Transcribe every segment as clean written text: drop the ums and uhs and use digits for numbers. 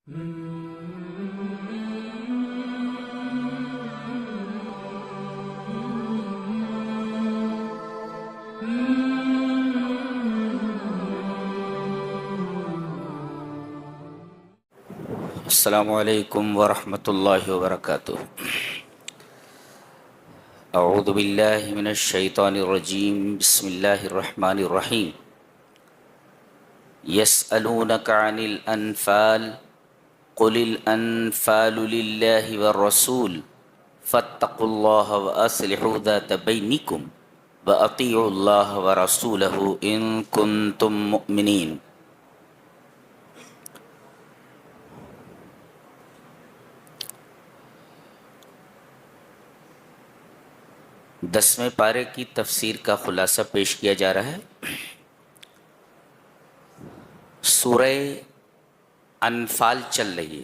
السلام علیکم ورحمۃ اللہ وبرکاتہ۔ اعوذ باللہ من الشیطان الرجیم، بسم اللہ الرحمن الرحیم۔ یسألونک عن الانفال قل الانفال للہ والرسول فاتقوا اللہ واصلحوا ذات بینکم واطیعوا اللہ ورسولہ ان کنتم مؤمنین۔ دسویں پارے کی تفسیر کا خلاصہ پیش کیا جا رہا ہے۔ سورہ انفال چل رہی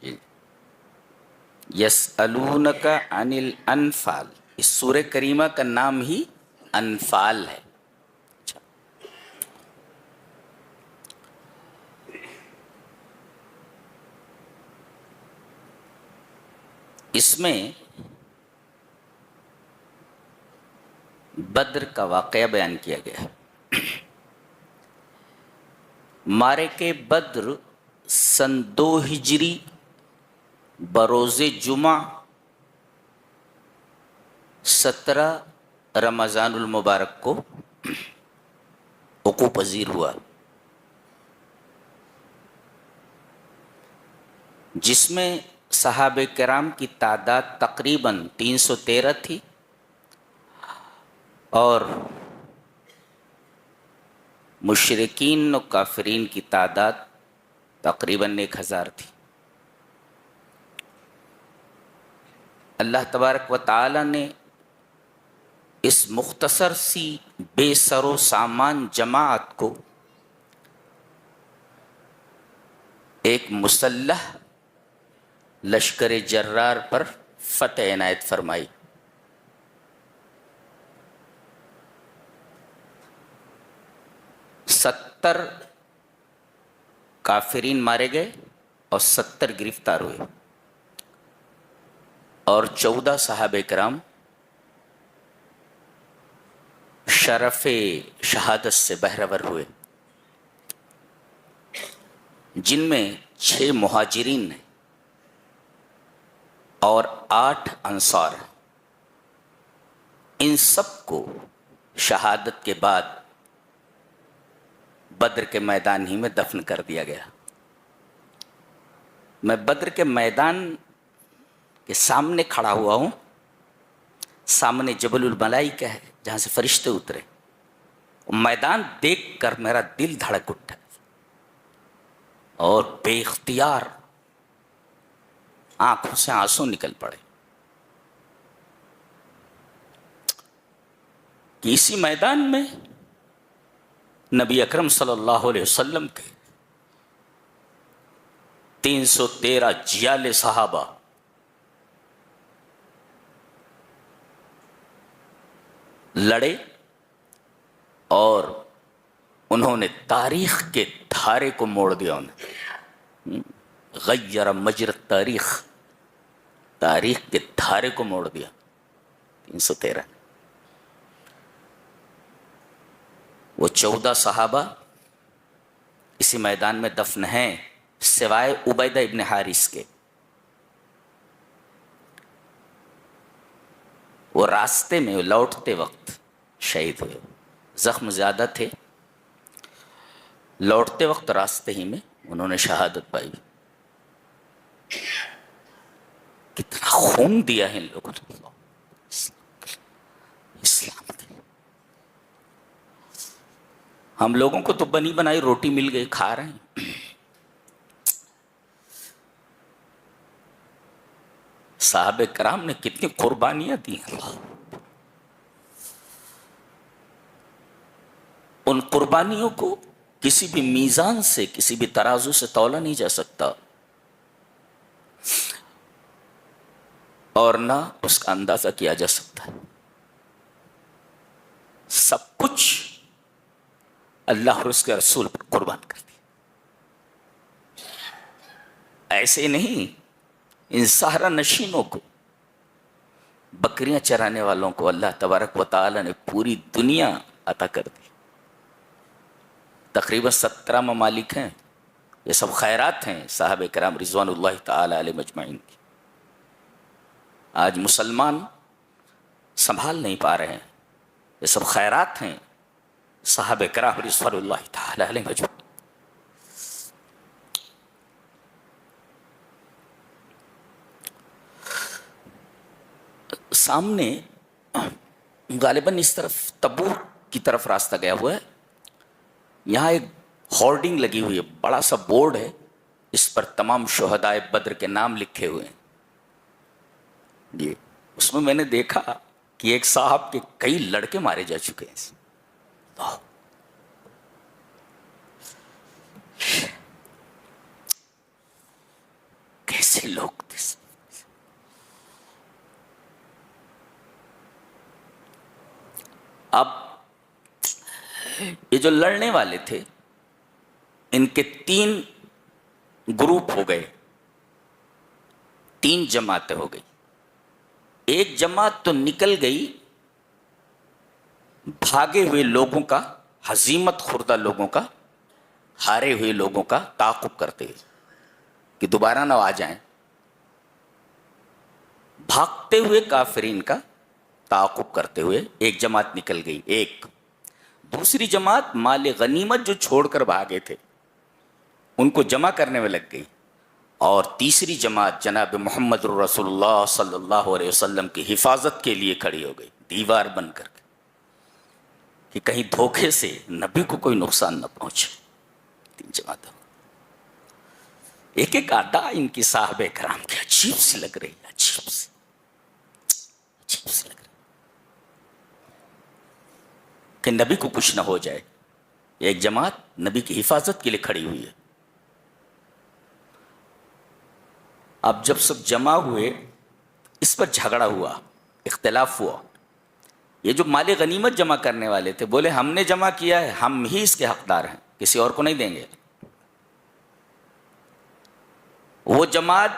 ہے۔ یسألونک عن الانفال، اس سورہ کریمہ کا نام ہی انفال ہے۔ اس میں بدر کا واقعہ بیان کیا گیا ہے۔ معرکہ بدر سن 2 ہجری بروز جمعہ 17 رمضان المبارک کو وقوع پذیر ہوا، جس میں صحابہ کرام کی تعداد تقریباً 313 تھی اور مشرکین و کافرین کی تعداد تقریباً 1000 تھی۔ اللہ تبارک و تعالی نے اس مختصر سی بے سر و سامان جماعت کو ایک مسلح لشکر جرار پر فتح عنایت فرمائی۔ ستر کافرین مارے گئے اور 70 گرفتار ہوئے، اور 14 صحابہ کرام شرف شہادت سے بہرور ہوئے، جن میں 6 مہاجرین ہیں اور 8 انصار۔ ان سب کو شہادت کے بعد بدر کے میدان ہی میں دفن کر دیا گیا۔ میں بدر کے میدان کے سامنے کھڑا ہوا ہوں، سامنے جبل الملائکہ ہے جہاں سے فرشتے اترے۔ میدان دیکھ کر میرا دل دھڑک اٹھا اور بے اختیار آنکھوں سے آنسو نکل پڑے کہ اسی میدان میں نبی اکرم صلی اللہ علیہ وسلم کے 313 جیال صحابہ لڑے اور انہوں نے تاریخ کے دھارے کو موڑ دیا۔ انہیں غیر مجر تاریخ، تاریخ کے دھارے کو موڑ دیا۔ 313 وہ 14 صحابہ اسی میدان میں دفن ہیں، سوائے عبیدہ ابن حارث کے۔ وہ راستے میں لوٹتے وقت شہید ہوئے، زخم زیادہ تھے، لوٹتے وقت راستے ہی میں انہوں نے شہادت پائی۔ کتنا خون دیا ہے ان لوگوں نے اسلام کے۔ ہم لوگوں کو تو بنی بنائی روٹی مل گئی، کھا رہے ہیں۔ صحابہ کرام نے کتنی قربانیاں دی ہیں، ان قربانیوں کو کسی بھی میزان سے، کسی بھی ترازو سے تولا نہیں جا سکتا، اور نہ اس کا اندازہ کیا جا سکتا ہے۔ سب کچھ اللہ اور اس کے رسول پر قربان کر دیا۔ ایسے نہیں، ان صحرا نشینوں کو، بکریاں چرانے والوں کو اللہ تبارک و تعالی نے پوری دنیا عطا کر دی. تقریباً 17 ممالک ہیں. یہ سب خیرات ہیں صحابہ کرام رضوان اللہ تعالی علیہ مجمعین کی. آج مسلمان سنبھال نہیں پا رہے ہیں. یہ سب خیرات ہیں صحابہ کرام رضوان اللہ تعالی علیہ مجمعین. سامنے غالباً اس طرف تبوک کی طرف راستہ گیا ہوا ہے. یہاں ایک ہورڈنگ لگی ہوئی ہے، بڑا سا بورڈ ہے، اس پر تمام شہدائے بدر کے نام لکھے ہوئے ہیں. یہ اس میں نے دیکھا کہ ایک صاحب کے کئی لڑکے مارے جا چکے ہیں. کیسے لوگ تھے. اب یہ جو لڑنے والے تھے ان کے 3 گروپ ہو گئے، 3 جماعتیں ہو گئی. ایک جماعت تو نکل گئی بھاگے ہوئے لوگوں کا، ہزیمت خوردہ لوگوں کا، ہارے ہوئے لوگوں کا تعاقب کرتے ہوئے کہ دوبارہ نہ آ جائیں. بھاگتے ہوئے کافرین کا تعاقب کرتے ہوئے ایک جماعت نکل گئی. ایک دوسری جماعت مال غنیمت جو چھوڑ کر بھاگے تھے ان کو جمع کرنے میں لگ گئی. اور تیسری جماعت جناب محمد رسول اللہ صلی اللہ علیہ وسلم کی حفاظت کے لیے کھڑی ہو گئی، دیوار بن کر کے، کہ کہیں دھوکے سے نبی کو کوئی نقصان نہ پہنچے. 3 جماعتیں. ایک ایک ادا ان کی صحابہ کرام کی عجیب سی لگ رہی ہے، عجیب سی لگ رہی کہ نبی کو کچھ نہ ہو جائے. ایک جماعت نبی کی حفاظت کے لیے کھڑی ہوئی ہے. اب جب سب جمع ہوئے اس پر جھگڑا ہوا، اختلاف ہوا. یہ جو مال غنیمت جمع کرنے والے تھے بولے ہم نے جمع کیا ہے، ہم ہی اس کے حقدار ہیں، کسی اور کو نہیں دیں گے. وہ جماعت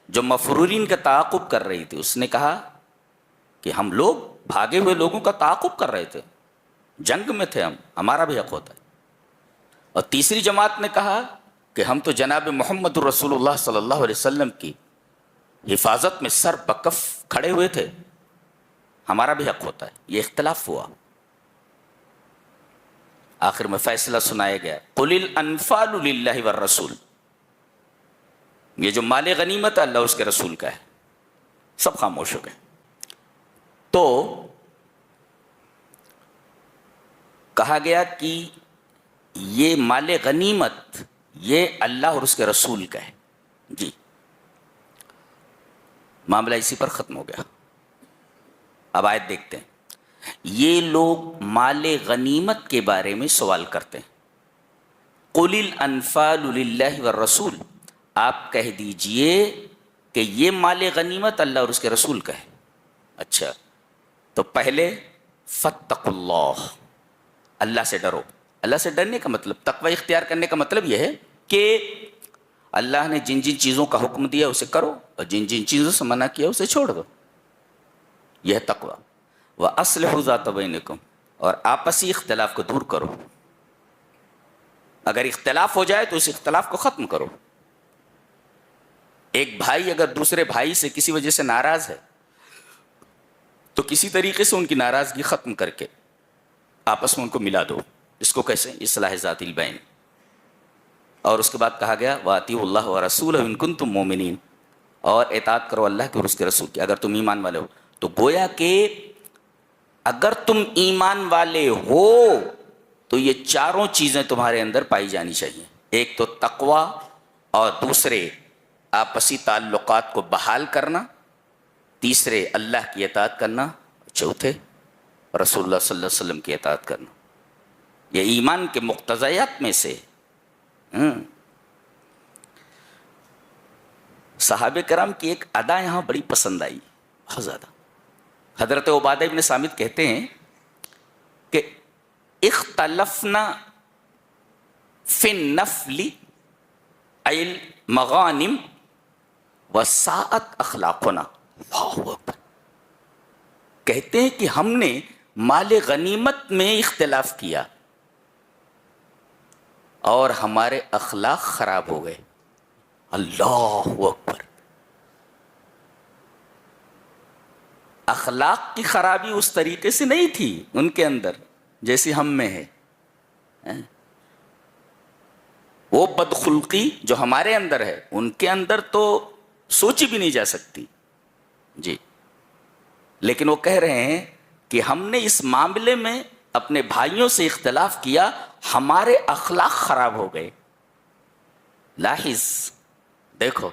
جو مفرورین کا تعاقب کر رہی تھی اس نے کہا کہ ہم لوگ بھاگے ہوئے لوگوں کا تعاقب کر رہے تھے، جنگ میں تھے ہم، ہمارا بھی حق ہوتا ہے. اور تیسری جماعت نے کہا کہ ہم تو جناب محمد رسول اللہ صلی اللہ علیہ وسلم کی حفاظت میں سر بکف کھڑے ہوئے تھے، ہمارا بھی حق ہوتا ہے. یہ اختلاف ہوا. آخر میں فیصلہ سنایا گیا، قل الانفال للہ والرسول. یہ جو مال غنیمت اللہ اس کے رسول کا ہے. سب خاموش ہو گئے. تو کہا گیا کہ یہ مال غنیمت یہ اللہ اور اس کے رسول کا ہے. جی معاملہ اسی پر ختم ہو گیا. اب آیت دیکھتے ہیں. یہ لوگ مال غنیمت کے بارے میں سوال کرتے ہیں. قل الانفال للہ والرسول، آپ کہہ دیجئے کہ یہ مال غنیمت اللہ اور اس کے رسول کا ہے. اچھا تو پہلے فاتقوا اللہ، اللہ سے ڈرو. اللہ سے ڈرنے کا مطلب، تقوی اختیار کرنے کا مطلب یہ ہے کہ اللہ نے جن جن چیزوں کا حکم دیا اسے کرو اور جن جن چیزوں سے منع کیا اسے چھوڑ دو. یہ تقوی. وَأَصْلِحُوا ذَاتَ بَيْنِكُمْ، اور آپسی اختلاف کو دور کرو. اگر اختلاف ہو جائے تو اس اختلاف کو ختم کرو. ایک بھائی اگر دوسرے بھائی سے کسی وجہ سے ناراض ہے تو کسی طریقے سے ان کی ناراضگی ختم کر کے آپس میں ان کو ملا دو. اس کو کیسے؟ اصلاح ذات البین. اور اس کے بعد کہا گیا وَأَطِیعُوا اللَّهَ وَرَسُولَهُ إِن كُنتُم مُؤْمِنِینَ، اور اطاعت کرو اللہ کے اور اس کے رسول کی اگر تم ایمان والے ہو. تو گویا کہ اگر تم ایمان والے ہو تو یہ چاروں چیزیں تمہارے اندر پائی جانی چاہیے. ایک تو تقوی، اور دوسرے آپسی تعلقات کو بحال کرنا، تیسرے اللہ کی اطاعت کرنا، چوتھے رسول اللہ صلی اللہ علیہ وسلم کی اطاعت کرنا. یہ ایمان کے مقتضیات میں سے. صحابہ کرام کی ایک ادا یہاں بڑی پسند آئی، بہت زیادہ. حضرت عبادہ ابن صامت کہتے ہیں کہ اختلفنا فی النفل ای المغانم وساءت اخلاقنا. اللہ اکبر. کہتے ہیں کہ ہم نے مال غنیمت میں اختلاف کیا اور ہمارے اخلاق خراب ہو گئے. اللہ اکبر. اخلاق کی خرابی اس طریقے سے نہیں تھی ان کے اندر جیسی ہم میں ہے. وہ بدخلقی جو ہمارے اندر ہے ان کے اندر تو سوچی بھی نہیں جا سکتی جی. لیکن وہ کہہ رہے ہیں کہ ہم نے اس معاملے میں اپنے بھائیوں سے اختلاف کیا, ہمارے اخلاق خراب ہو گئے. لاحظ دیکھو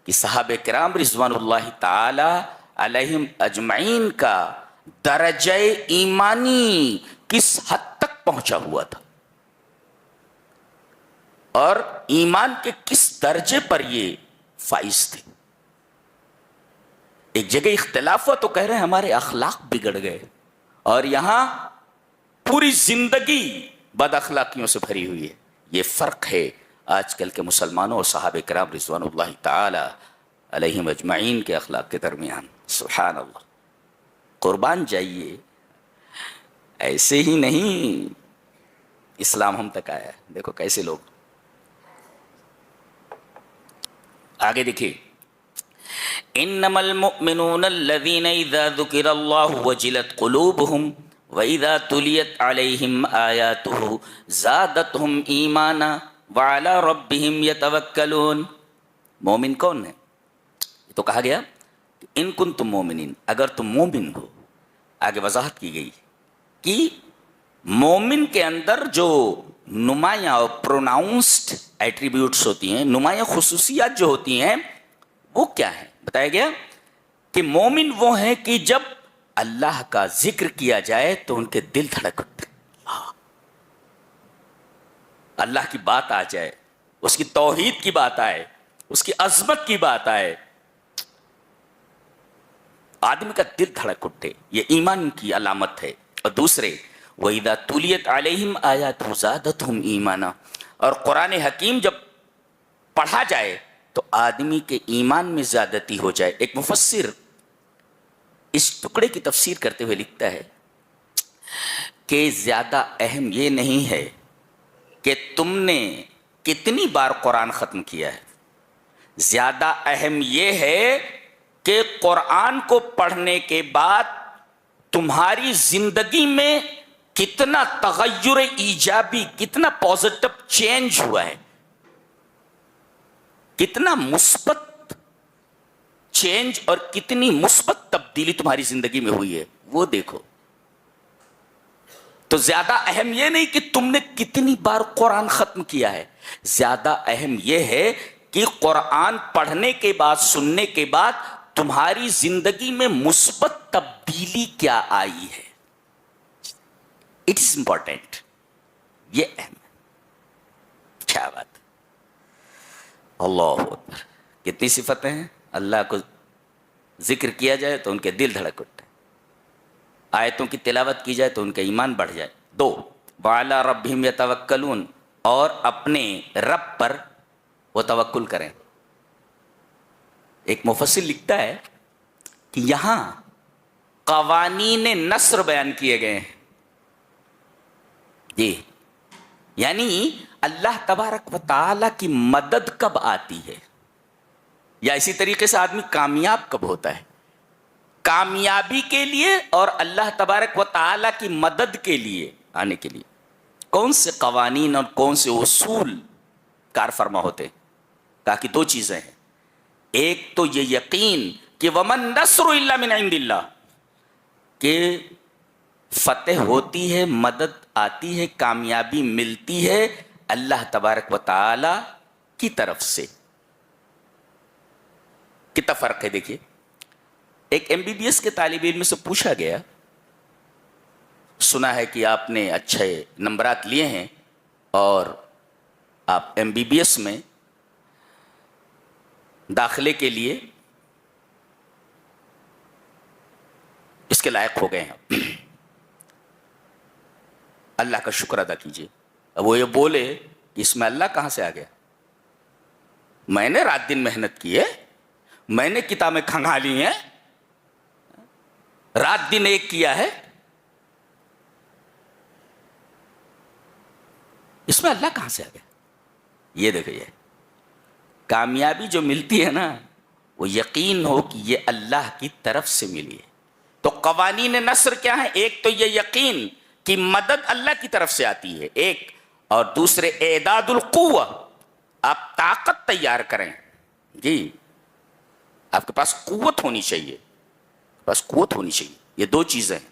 کہ صحابہ کرام رضوان اللہ تعالی علیہم اجمعین کا درجہ ایمانی کس حد تک پہنچا ہوا تھا اور ایمان کے کس درجے پر یہ فائز تھے. ایک جگہ اختلاف ہوا تو کہہ رہے ہیں ہمارے اخلاق بگڑ گئے, اور یہاں پوری زندگی بد اخلاقیوں سے بھری ہوئی ہے. یہ فرق ہے آج کل کے مسلمانوں اور صحابہ کرام رضوان اللہ تعالی علیہم اجمعین کے اخلاق کے درمیان. سبحان اللہ. قربان جائیے, ایسے ہی نہیں اسلام ہم تک آیا ہے. دیکھو کیسے لوگ. آگے دیکھیے, انما المؤمنون الذين اذا ذكر الله وجلت قلوبهم واذا تليت عليهم آياته زادتهم ایمانا وعلى ربهم يتوکلون. مومن کون ہے؟ یہ تو کہا گیا ان کنتم مومنین, اگر تم مومن ہو. آگے وضاحت کی گئی کہ مومن کے اندر جو نمایاں اور پروناؤنسڈ ایٹریبیوٹس ہوتی ہیں, نمایاں خصوصیات جو ہوتی ہیں, وہ کیا ہے؟ بتایا گیا کہ مومن وہ ہیں کہ جب اللہ کا ذکر کیا جائے تو ان کے دل دھڑک اٹھتے. اللہ کی بات آ جائے, اس کی توحید کی بات آئے, اس کی عظمت کی بات آئے, آدمی کا دل دھڑک اٹھے. یہ ایمان کی علامت ہے. اور دوسرے وَإِذَا تُلِيَتْ عَلَيْهِمْ آيَاتُهُ زَادَتْهُمْ ایمانا, اور قرآن حکیم جب پڑھا جائے تو آدمی کے ایمان میں زیادتی ہو جائے. ایک مفسر اس ٹکڑے کی تفسیر کرتے ہوئے لکھتا ہے کہ زیادہ اہم یہ نہیں ہے کہ تم نے کتنی بار قرآن ختم کیا ہے, زیادہ اہم یہ ہے کہ قرآن کو پڑھنے کے بعد تمہاری زندگی میں کتنا تغیر ایجابی, کتنا پازیٹو چینج ہوا ہے, کتنا مثبت چینج اور کتنی مثبت تبدیلی تمہاری زندگی میں ہوئی ہے, وہ دیکھو. تو زیادہ اہم یہ نہیں کہ تم نے کتنی بار قرآن ختم کیا ہے, زیادہ اہم یہ ہے کہ قرآن پڑھنے کے بعد, سننے کے بعد تمہاری زندگی میں مثبت تبدیلی کیا آئی ہے. It is important. یہ اہم ہے. کیا بات. اللہ اکبر. کتنی صفتیں ہیں. اللہ کو ذکر کیا جائے تو ان کے دل دھڑک اٹھتے, آیتوں کی تلاوت کی جائے تو ان کا ایمان بڑھ جائے. 2 وعلی ربہم یتوکلون, اور اپنے رب پر وہ توکل کریں. ایک مفسر لکھتا ہے کہ یہاں قوانین نصر بیان کیے گئے ہیں جی, یعنی اللہ تبارک و تعالی کی مدد کب آتی ہے, یا اسی طریقے سے آدمی کامیاب کب ہوتا ہے. کامیابی کے لیے اور اللہ تبارک و تعالی کی مدد کے لیے آنے کے لیے کون سے قوانین اور کون سے اصول کار فرما ہوتے ہیں. کہا کہ 2 چیزیں ہیں. ایک تو یہ یقین کہ ومن نصر الا من عند اللہ, کہ فتح ہوتی ہے, مدد آتی ہے, کامیابی ملتی ہے اللہ تبارک و تعالی کی طرف سے. کتنا فرق ہے دیکھیے. ایک MBBS کے طالب علم سے پوچھا گیا, سنا ہے کہ آپ نے اچھے نمبرات لیے ہیں اور آپ MBBS میں داخلے کے لیے اس کے لائق ہو گئے ہیں, اللہ کا شکر ادا کیجیے. اب وہ یہ بولے کہ اس میں اللہ کہاں سے آ گیا, میں نے رات دن محنت کی ہے, میں نے کتابیں کھنگا لی ہیں, رات دن ایک کیا ہے. اس میں اللہ کہاں سے آ گیا؟ یہ دیکھو, یہ کامیابی جو ملتی ہے نا, وہ یقین ہو کہ یہ اللہ کی طرف سے ملی ہے. تو قوانین نصر کیا ہے؟ ایک تو یہ یقین کہ مدد اللہ کی طرف سے آتی ہے ایک, اور دوسرے اعداد القوہ, آپ طاقت تیار کریں. جی, آپ کے پاس قوت ہونی چاہیے, بس قوت ہونی چاہیے. یہ دو چیزیں ہیں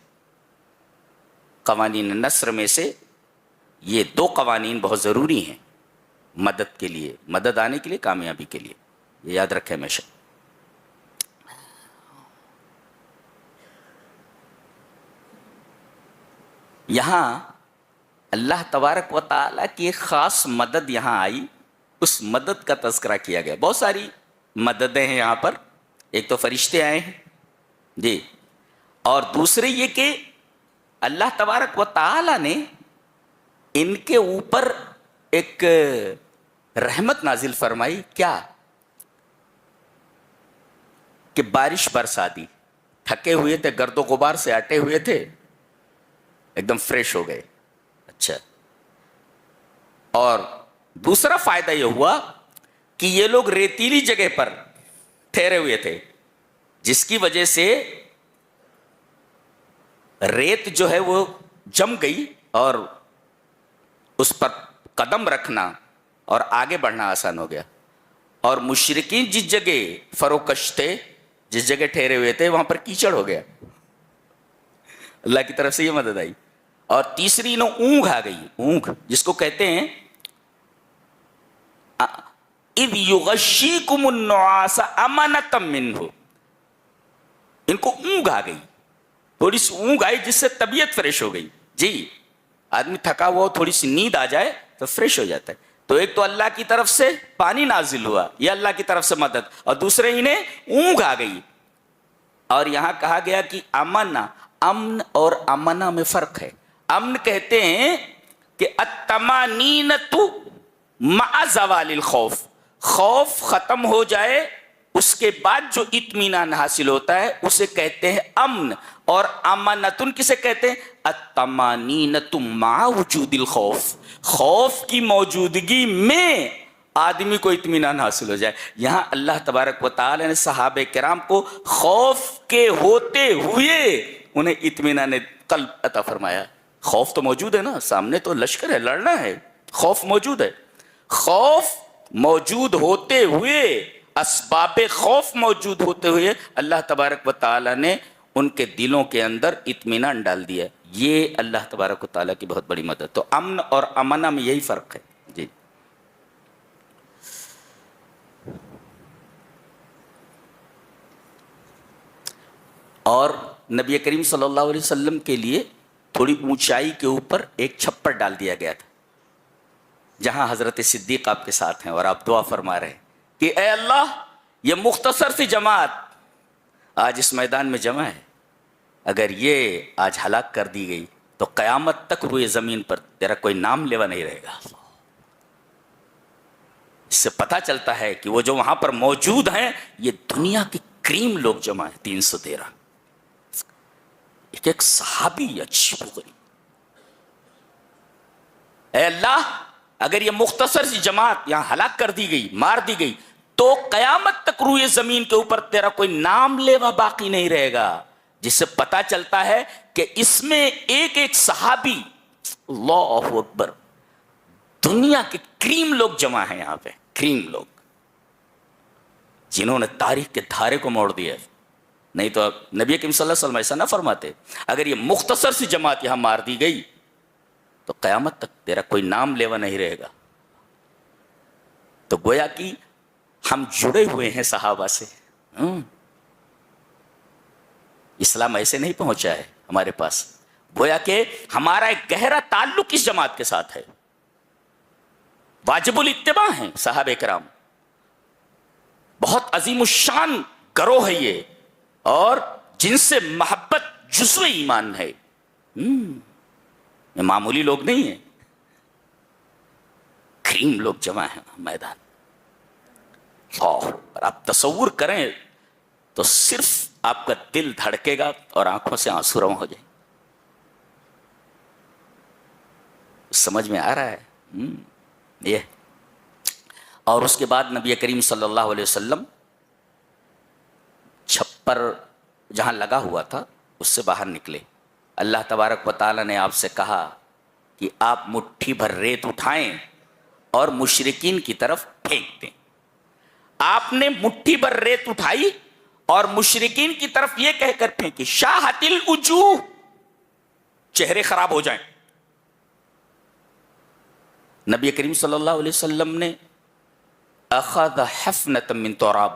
قوانین نصر میں سے. یہ دو قوانین بہت ضروری ہیں مدد کے لیے, مدد آنے کے لیے, کامیابی کے لیے. یہ یاد رکھیں ہمیشہ. یہاں اللہ تبارک و تعالیٰ کی ایک خاص مدد یہاں آئی, اس مدد کا تذکرہ کیا گیا. بہت ساری مددیں ہیں یہاں پر. ایک تو فرشتے آئے ہیں جی, اور دوسرے یہ کہ اللہ تبارک و تعالیٰ نے ان کے اوپر ایک رحمت نازل فرمائی. کیا کہ بارش برسا دی. تھکے ہوئے تھے, گرد و غبار سے اٹے ہوئے تھے, ایک دم فریش ہو گئے. اچھا, اور دوسرا فائدہ یہ ہوا کہ یہ لوگ ریتیلی جگہ پر ٹھہرے ہوئے تھے, جس کی وجہ سے ریت جو ہے وہ جم گئی, اور اس پر قدم رکھنا اور آگے بڑھنا آسان ہو گیا. اور مشرکین جس جگہ فروکش تھے, جس جگہ ٹھہرے ہوئے تھے, وہاں پر کیچڑ ہو گیا. اللہ کی طرف سے یہ مدد آئی. اور تیسری اونگ آ گئی. اونگ جس کو کہتے ہیں اذ یغشیکم النعاس امنۃ منہ, ان کو اونگ آ گئی, تھوڑی سی اونگ آئی جس سے طبیعت فریش ہو گئی. جی, آدمی تھکا ہوا, تھوڑی سی نیند آ جائے تو فریش ہو جاتا ہے. تو ایک تو اللہ کی طرف سے پانی نازل ہوا, یہ اللہ کی طرف سے مدد, اور دوسرے انہیں اونگ آ گئی. اور یہاں کہا گیا کہ امن اور امنا میں فرق ہے. امن کہتے ہیں کہ الطمانینۃ مع زوال الخوف, خوف ختم ہو جائے اس کے بعد جو اطمینان حاصل ہوتا ہے اسے کہتے ہیں امن. اور امنتن کسے کہتے ہیں؟ الطمانینۃ مع وجود الخوف, خوف کی موجودگی میں آدمی کو اطمینان حاصل ہو جائے. یہاں اللہ تبارک و تعالی نے صحابہ کرام کو خوف کے ہوتے ہوئے انہیں اطمینان قلب عطا فرمایا. خوف تو موجود ہے نا, سامنے تو لشکر ہے, لڑنا ہے, خوف موجود ہے. خوف موجود ہوتے ہوئے, اسباب خوف موجود ہوتے ہوئے, اللہ تبارک و تعالی نے ان کے دلوں کے اندر اطمینان ڈال دیا. یہ اللہ تبارک و تعالیٰ کی بہت بڑی مدد. تو امن اور امنا میں یہی فرق ہے. جی, اور نبی کریم صلی اللہ علیہ وسلم کے لیے تھوڑی اونچائی کے اوپر ایک چھپر ڈال دیا گیا تھا, جہاں حضرت صدیق آپ کے ساتھ ہیں, اور آپ دعا فرما رہے ہیں کہ اے اللہ, یہ مختصر سی جماعت آج اس میدان میں جمع ہے, اگر یہ آج ہلاک کر دی گئی تو قیامت تک روئے زمین پر تیرا کوئی نام لیوا نہیں رہے گا. اس سے پتہ چلتا ہے کہ وہ جو وہاں پر موجود ہیں یہ دنیا کی کریم لوگ جمع ہیں. 313 ایک صحابی عجیب و غریب. اے اللہ, اگر یہ مختصر سی جماعت یہاں ہلاک کر دی گئی, مار دی گئی, تو قیامت تک روئے زمین کے اوپر تیرا کوئی نام لیوا باقی نہیں رہے گا. جس سے پتا چلتا ہے کہ اس میں ایک ایک صحابی, اللہ اکبر, دنیا کے کریم لوگ جمع ہیں یہاں پہ, کریم لوگ جنہوں نے تاریخ کے دھارے کو موڑ دیا. نہیں تو نبی کریم صلی اللہ علیہ وسلم ایسا نہ فرماتے, اگر یہ مختصر سی جماعت یہاں مار دی گئی تو قیامت تک تیرا کوئی نام لیوا نہیں رہے گا. تو گویا کہ ہم جڑے ہوئے ہیں صحابہ سے. اسلام ایسے نہیں پہنچا ہے ہمارے پاس, گویا کہ ہمارا ایک گہرا تعلق اس جماعت کے ساتھ ہے. واجب الاتباع ہیں صحابہ کرام, بہت عظیم الشان گروہ ہے یہ, اور جن سے محبت جزو ایمان ہے. یہ معمولی لوگ نہیں ہیں, کریم لوگ جمع ہیں میدان. آپ تصور کریں تو صرف آپ کا دل دھڑکے گا اور آنکھوں سے آنسو رواں ہو جائیں. سمجھ میں آ رہا ہے یہ. اور اس کے بعد نبی کریم صلی اللہ علیہ وسلم چھپر جہاں لگا ہوا تھا اس سے باہر نکلے. اللہ تبارک و تعالیٰ نے آپ سے کہا کہ آپ مٹھی بھر ریت اٹھائیں اور مشرکین کی طرف پھینک دیں. آپ نے مٹھی بھر ریت اٹھائی اور مشرکین کی طرف یہ کہہ کر پھینکی شاہت الوجوہ، چہرے خراب ہو جائیں. نبی کریم صلی اللہ علیہ وسلم نے اخذ حفنۃ من تراب،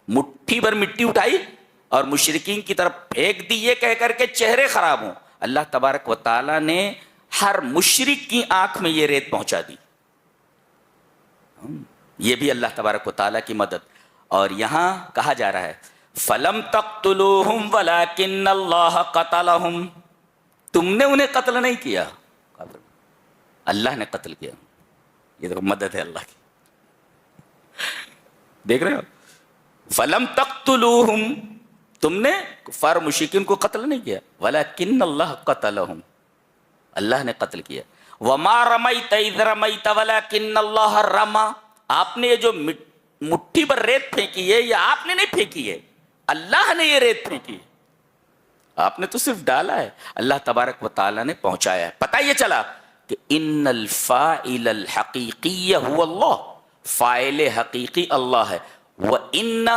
مٹھی بھر مٹی اٹھائی اور مشرکین کی طرف پھینک دی یہ کہہ کر کے چہرے خراب ہوں. اللہ تبارک و تعالیٰ نے ہر مشرک کی آنکھ میں یہ ریت پہنچا دی. یہ بھی اللہ تبارک و تعالیٰ کی مدد. اور یہاں کہا جا رہا ہے فَلَمْ تَقْتُلُوهُمْ وَلَكِنَّ اللَّهَ قَتَلَهُمْ، تم نے انہیں قتل نہیں کیا، اللہ نے قتل کیا. یہ تو مدد ہے اللہ کی. دیکھ رہے ہو، فَلَمْ تَقْتُلُوهُمْ، تم نے کفار مشرکین کو قتل نہیں کیا، وَلَكِنَّ اللَّهَ قَتَلَهُمْ، اللہ نے قتل کیا. وَمَا رَمَيْتَ إِذْ رَمَيْتَ وَلَكِنَّ اللَّهَ رَمَى، آپ نے یہ جو مٹھی پر ریت پھینکی ہے یہ آپ نے نہیں پھینکی ہے، اللہ نے یہ ریت پھینکی ہے. آپ نے تو صرف ڈالا ہے، اللہ تبارک و تعالیٰ نے پہنچایا ہے. پتہ یہ چلا کہ ان الفاعل الحقیقی هو اللہ، فاعل حقیقی اللہ ہے. وَإِنَّ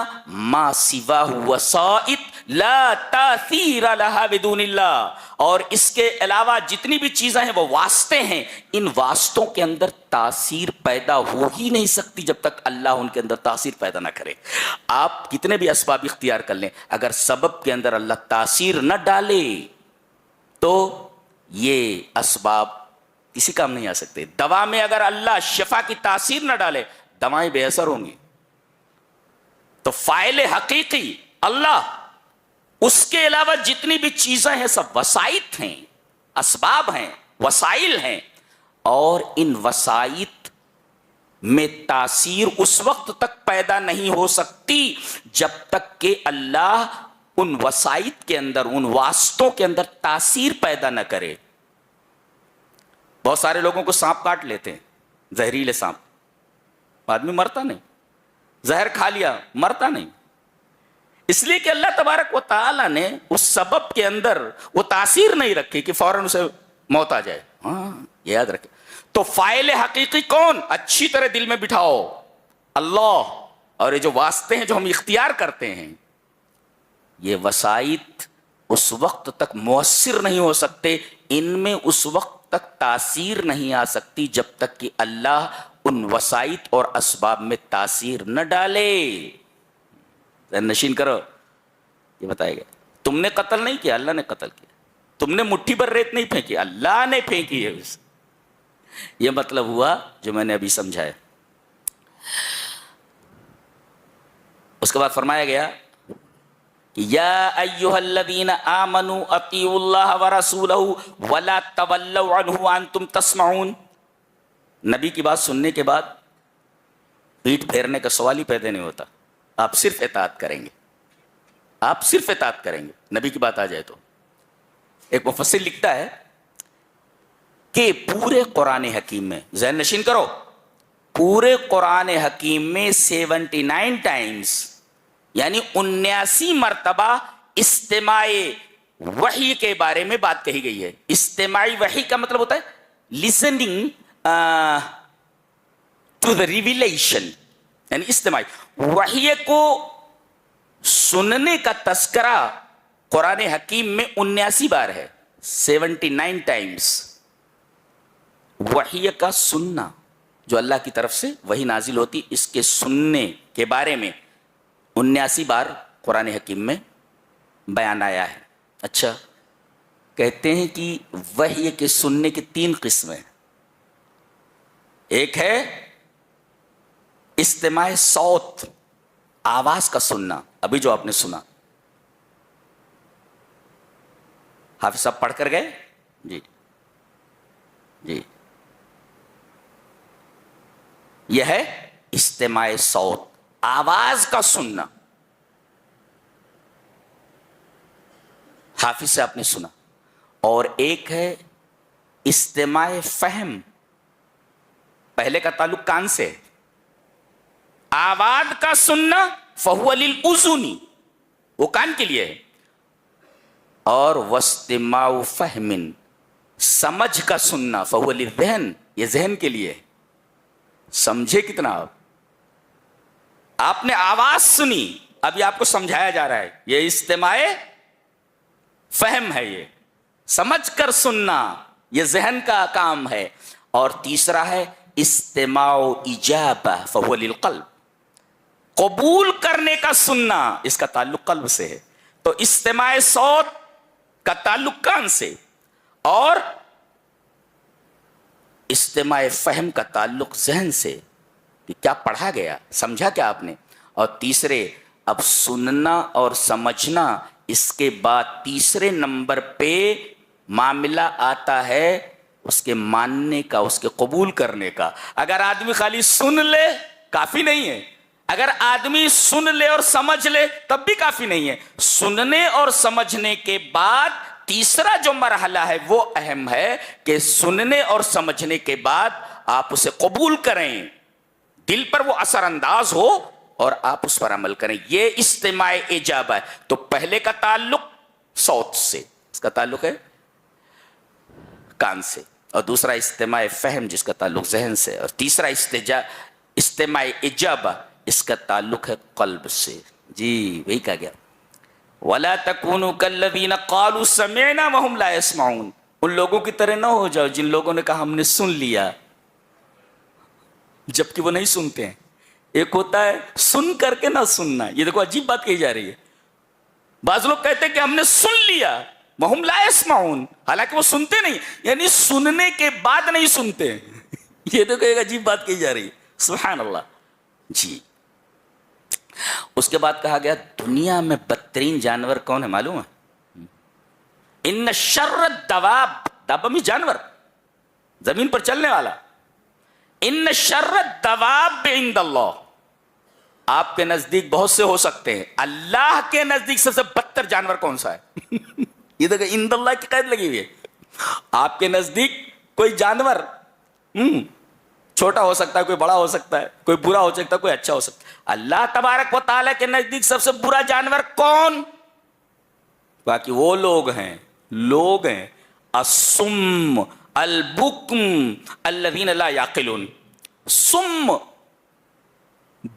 مَا سِوَاهُ وَسَائِطْ لَا تَأْثِيرَ لَهَا بِدُونِ اللَّهِ، اور اس کے علاوہ جتنی بھی چیزیں ہیں وہ واسطے ہیں، ان واسطوں کے اندر تاثیر پیدا ہو ہی نہیں سکتی جب تک اللہ ان کے اندر تاثیر پیدا نہ کرے. آپ کتنے بھی اسباب اختیار کر لیں، اگر سبب کے اندر اللہ تاثیر نہ ڈالے تو یہ اسباب کسی کام نہیں آ سکتے. دوا میں اگر اللہ شفا کی تاثیر نہ ڈالے دوائیں بے اثر ہوں گی. تو فاعل حقیقی اللہ، اس کے علاوہ جتنی بھی چیزیں ہیں سب وسائط ہیں، اسباب ہیں، وسائل ہیں. اور ان وسائط میں تاثیر اس وقت تک پیدا نہیں ہو سکتی جب تک کہ اللہ ان وسائط کے اندر، ان واسطوں کے اندر تاثیر پیدا نہ کرے. بہت سارے لوگوں کو سانپ کاٹ لیتے ہیں، زہریلے سانپ، آدمی مرتا نہیں، زہر کھا لیا مرتا نہیں، اس لیے کہ اللہ تبارک و تعالیٰ نے اس سبب کے اندر وہ تاثیر نہیں رکھی کہ فوراً اسے موت آ جائے. ہاں یہ یاد رکھے. تو فاعل حقیقی کون؟ اچھی طرح دل میں بٹھاؤ، اللہ. اور یہ جو واسطے ہیں جو ہم اختیار کرتے ہیں، یہ وسائط اس وقت تک مؤثر نہیں ہو سکتے، ان میں اس وقت تک تاثیر نہیں آ سکتی جب تک کہ اللہ ان وسائط اور اسباب میں تاثیر نہ ڈالے. نشین کرو، یہ بتائے گا تم نے قتل نہیں کیا، اللہ نے قتل کیا. تم نے مٹھی پر ریت نہیں پھینکی، اللہ نے پھینکی ہے. یہ مطلب ہوا جو میں نے ابھی سمجھایا. اس کے بعد فرمایا گیا کہ یا ایھا الذین آمنوا اطیعوا اللہ ورسولہ ولا تولوا عنہ وانتم تسمعون. نبی کی بات سننے کے بعد پیٹھ پھیرنے کا سوال ہی پیدا نہیں ہوتا. آپ صرف اطاعت کریں گے، آپ صرف اطاعت کریں گے نبی کی بات آ جائے تو. ایک مفسر لکھتا ہے کہ پورے قرآن حکیم میں، ذہن نشین کرو، پورے قرآن حکیم میں 79 ٹائمز یعنی 79 مرتبہ استماع وحی کے بارے میں بات کہی گئی ہے. استماعی وحی کا مطلب ہوتا ہے listening to the revelation، یعنی استماعی وحی کو سننے کا تذکرہ قرآن حکیم میں 79 بار ہے. 79 ٹائمز وحی کا سننا، جو اللہ کی طرف سے وحی نازل ہوتی، اس کے سننے کے بارے میں 79 بار قرآن حکیم میں بیان آیا ہے. اچھا، کہتے ہیں کہ وحی کے سننے کی 3 قسمیں. ایک ہے استماع صوت، آواز کا سننا، ابھی جو آپ نے سنا. حافظ صاحب پڑھ کر گئے؟ جی جی، یہ ہے استماع صوت، آواز کا سننا. حافظ سے آپ نے سنا، اور ایک ہے استماع فہم، پہلے کا تعلق کان سے، آواز کا سننا فہو للاذن، وہ کان کے لیے ہے، اور واستماع فہم، سمجھ کا سننا فہو للذہن، یہ ذہن کے لیے ہے۔ سمجھے کتنا آپ نے آواز سنی، ابھی آپ کو سمجھایا جا رہا ہے، یہ استماع فہم ہے، یہ سمجھ کر سننا، یہ ذہن کا کام ہے۔ اور تیسرا ہے استماع اجابہ فہو للقلب، قبول کرنے کا سننا، اس کا تعلق قلب سے ہے۔ تو استماع صوت کا تعلق کان سے، اور استماع فہم کا تعلق ذہن سے، کہ کیا پڑھا گیا، سمجھا کیا آپ نے۔ اور تیسرے، اب سننا اور سمجھنا، اس کے بعد تیسرے نمبر پہ معاملہ آتا ہے اس کے ماننے کا، اس کے قبول کرنے کا۔ اگر آدمی خالی سن لے کافی نہیں ہے، اگر آدمی سن لے اور سمجھ لے تب بھی کافی نہیں ہے۔ سننے اور سمجھنے کے بعد تیسرا جو مرحلہ ہے وہ اہم ہے، کہ سننے اور سمجھنے کے بعد آپ اسے قبول کریں، دل پر وہ اثر انداز ہو اور آپ اس پر عمل کریں، یہ استماع اجابہ ہے۔ تو پہلے کا تعلق صوت سے، اس کا تعلق ہے کان سے، اور دوسرا استماع فہم جس کا تعلق ذہن سے، اور تیسرا استماع اجابہ اس کا تعلق ہے قلب سے۔ جی وہی کہا گیا، وَلَا تَكُونُوا كَالَّذِينَ قَالُوا سَمِعْنَا وَهُمْ لَا يَسْمَعُونَ، ان لوگوں کی طرح نہ ہو جاؤ جن لوگوں نے کہا ہم نے سن لیا جبکہ وہ نہیں سنتے ہیں۔ ایک ہوتا ہے سن کر کے نہ سننا، یہ دیکھو عجیب بات کہی جا رہی ہے۔ بعض لوگ کہتے ہیں کہ ہم نے سن لیا، وَهُمْ لَا يَسْمَعُونَ، حالانکہ وہ سنتے نہیں، یعنی سننے کے بعد نہیں سنتے۔ یہ دیکھو ایک عجیب بات کہی جا رہی ہے، سبحان اللہ۔ جی اس کے بعد کہا گیا دنیا میں بدترین جانور کون ہے معلوم ہے؟ ان شر الدواب، دابہ میں جانور، زمین پر چلنے والا، ان شر الدواب عند اللہ، آپ کے نزدیک بہت سے ہو سکتے ہیں، اللہ کے نزدیک سب سے بدتر جانور کون سا ہے؟ یہ دیکھیں عند اللہ کی قید لگی ہوئی ہے۔ آپ کے نزدیک کوئی جانور چھوٹا ہو سکتا ہے، کوئی بڑا ہو سکتا ہے، کوئی برا ہو سکتا ہے، کوئی اچھا ہو سکتا ہے۔ اللہ تبارک و تعالیٰ کے نزدیک سب سے برا جانور کون؟ باقی وہ لوگ ہیں الصم البکم الذین لا یعقلون، سم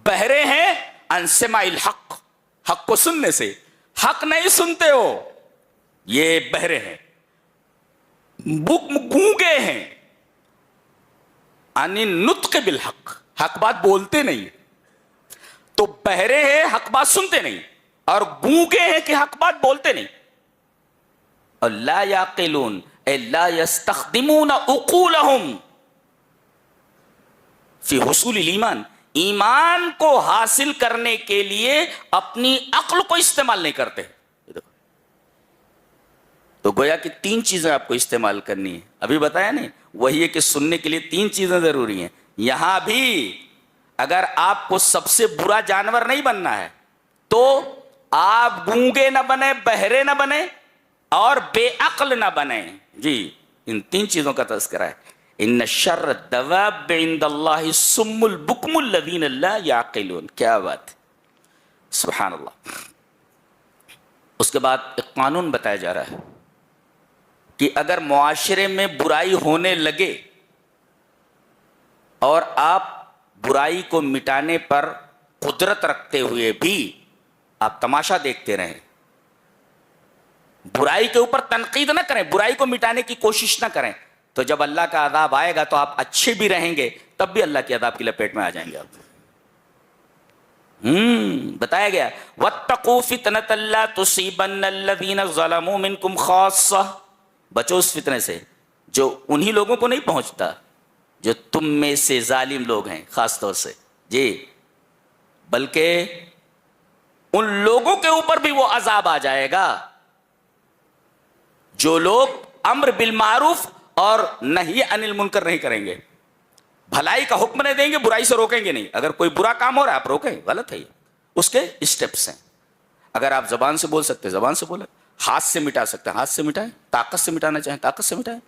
بہرے ہیں عن سماع الحق، حق کو سننے سے، حق نہیں سنتے ہو، یہ بہرے ہیں۔ بکم گونگے ہیں عن النطق بالحق، حق بات بولتے نہیں، تو بہرے ہیں حق بات سنتے نہیں، اور گونگے ہیں کہ حق بات بولتے نہیں۔ اور لا یعقلون اے لا یستخدمون عقولہم فی حصول الایمان، ایمان کو حاصل کرنے کے لیے اپنی عقل کو استعمال نہیں کرتے۔ تو گویا کہ تین چیزیں آپ کو استعمال کرنی ہے، ابھی بتایا نہیں، وہی ہے کہ سننے کے لیے تین چیزیں ضروری ہیں۔ یہاں بھی اگر آپ کو سب سے برا جانور نہیں بننا ہے تو آپ گونگے نہ بنے، بہرے نہ بنے، اور بے عقل نہ بنے۔ جی ان تین چیزوں کا تذکرہ ہے۔ ان شر الدواب عند اللہ الصم البکم الذین لا یعقلون، کیا بات ہے، سبحان اللہ۔ اس کے بعد ایک قانون بتایا جا رہا ہے کہ اگر معاشرے میں برائی ہونے لگے اور آپ برائی کو مٹانے پر قدرت رکھتے ہوئے بھی آپ تماشا دیکھتے رہیں، برائی کے اوپر تنقید نہ کریں، برائی کو مٹانے کی کوشش نہ کریں، تو جب اللہ کا عذاب آئے گا تو آپ اچھے بھی رہیں گے، تب بھی اللہ کی عذاب کی لپیٹ میں آ جائیں گے آپ۔ بتایا گیا وَاتَّقُوا فِتْنَةً لَا تُصِيبَنَّ الَّذِينَ ظَلَمُوا مِنْكُمْ خَاصَّةً، بچو اس فتنے سے جو انہی لوگوں کو نہیں پہنچتا جو تم میں سے ظالم لوگ ہیں خاص طور سے، جی بلکہ ان لوگوں کے اوپر بھی وہ عذاب آ جائے گا جو لوگ امر بالمعروف اور نہی عن المنکر نہیں کریں گے، بھلائی کا حکم نہیں دیں گے، برائی سے روکیں گے نہیں۔ اگر کوئی برا کام ہو رہا ہے آپ روکیں، غلط ہے یہ، اس کے اسٹیپس ہیں۔ اگر آپ زبان سے بول سکتے زبان سے بولیں، ہاتھ سے مٹا سکتے ہیں ہاتھ سے مٹائیں، طاقت سے مٹانا چاہیں طاقت سے مٹائیں،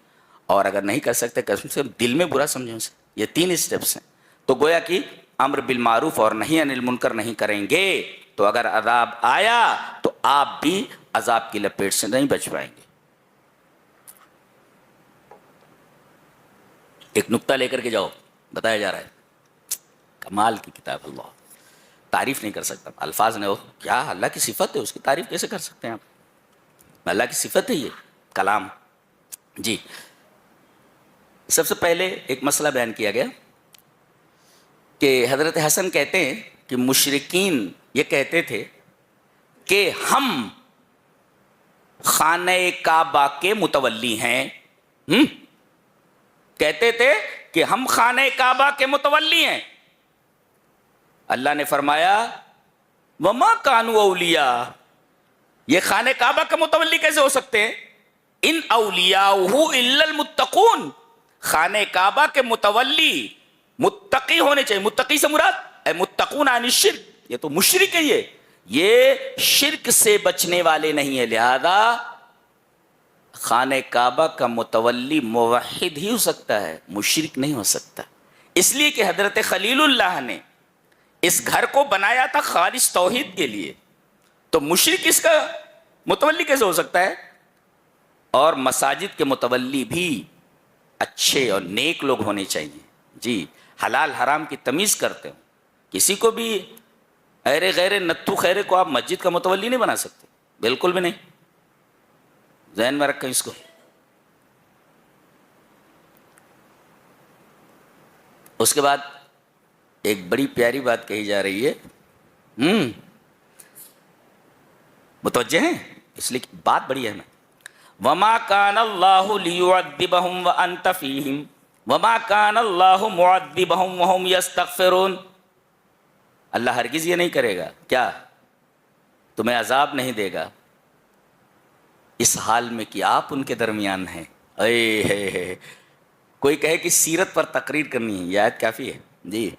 اور اگر نہیں کر سکتے کم سے کم دل میں برا سمجھیں اسے. یہ 3 اسٹیپس ہیں. تو گویا کہ امر بالمعروف اور نہی عن المنکر نہیں کریں گے تو اگر عذاب آیا تو آپ بھی عذاب کی لپیٹ سے نہیں بچ پائیں گے. ایک نقطہ لے کر کے جاؤ، بتایا جا رہا ہے، کمال کی کتاب. اللہ تعریف نہیں کر سکتا، الفاظ نے کیا اللہ کی صفت ہے، اس کی تعریف کیسے کر سکتے ہیں آپ؟ اللہ کی صفت ہے یہ کلام. جی سب سے پہلے ایک مسئلہ بیان کیا گیا کہ حضرت حسن کہتے ہیں کہ مشرکین یہ کہتے تھے کہ ہم خانہ کعبہ کے متولی ہیں. کہتے تھے کہ ہم خانہ کعبہ کے متولی ہیں. اللہ نے فرمایا وما کانوا اولیاء، یہ خانہ کعبہ کا متولی کیسے ہو سکتے ہیں؟ ان اولیاءہ الا المتقون، خانہ کعبہ کے متولی متقی ہونے چاہیے. متقی سے مراد اے متقون عن الشرک، یہ تو مشرک ہے، یہ شرک سے بچنے والے نہیں ہیں. لہذا خانہ کعبہ کا متولی موحد ہی ہو سکتا ہے، مشرک نہیں ہو سکتا. اس لیے کہ حضرت خلیل اللہ نے اس گھر کو بنایا تھا خالص توحید کے لیے، تو مشرک اس کا متولی کیسے ہو سکتا ہے؟ اور مساجد کے متولی بھی اچھے اور نیک لوگ ہونے چاہیے. جی حلال حرام کی تمیز کرتے ہوں. کسی کو بھی ایرے غیر نتھو خیرے کو آپ مسجد کا متولی نہیں بنا سکتے، بالکل بھی نہیں. ذہن میں رکھیں اس کو. اس کے بعد ایک بڑی پیاری بات کہی جا رہی ہے، متوجہ ہیں؟ اس لیے بات بڑی اہم ہے. وما کان اللہ لیعذبہم وانت فیہم وما کان اللہ معذبہم وہم یستغفرون. اللہ ہرگز یہ نہیں کرے گا، کیا تمہیں عذاب نہیں دے گا اس حال میں کہ آپ ان کے درمیان ہیں. اے کوئی کہے کہ سیرت پر تقریر کرنی ہے، یہ آیت کافی ہے. جی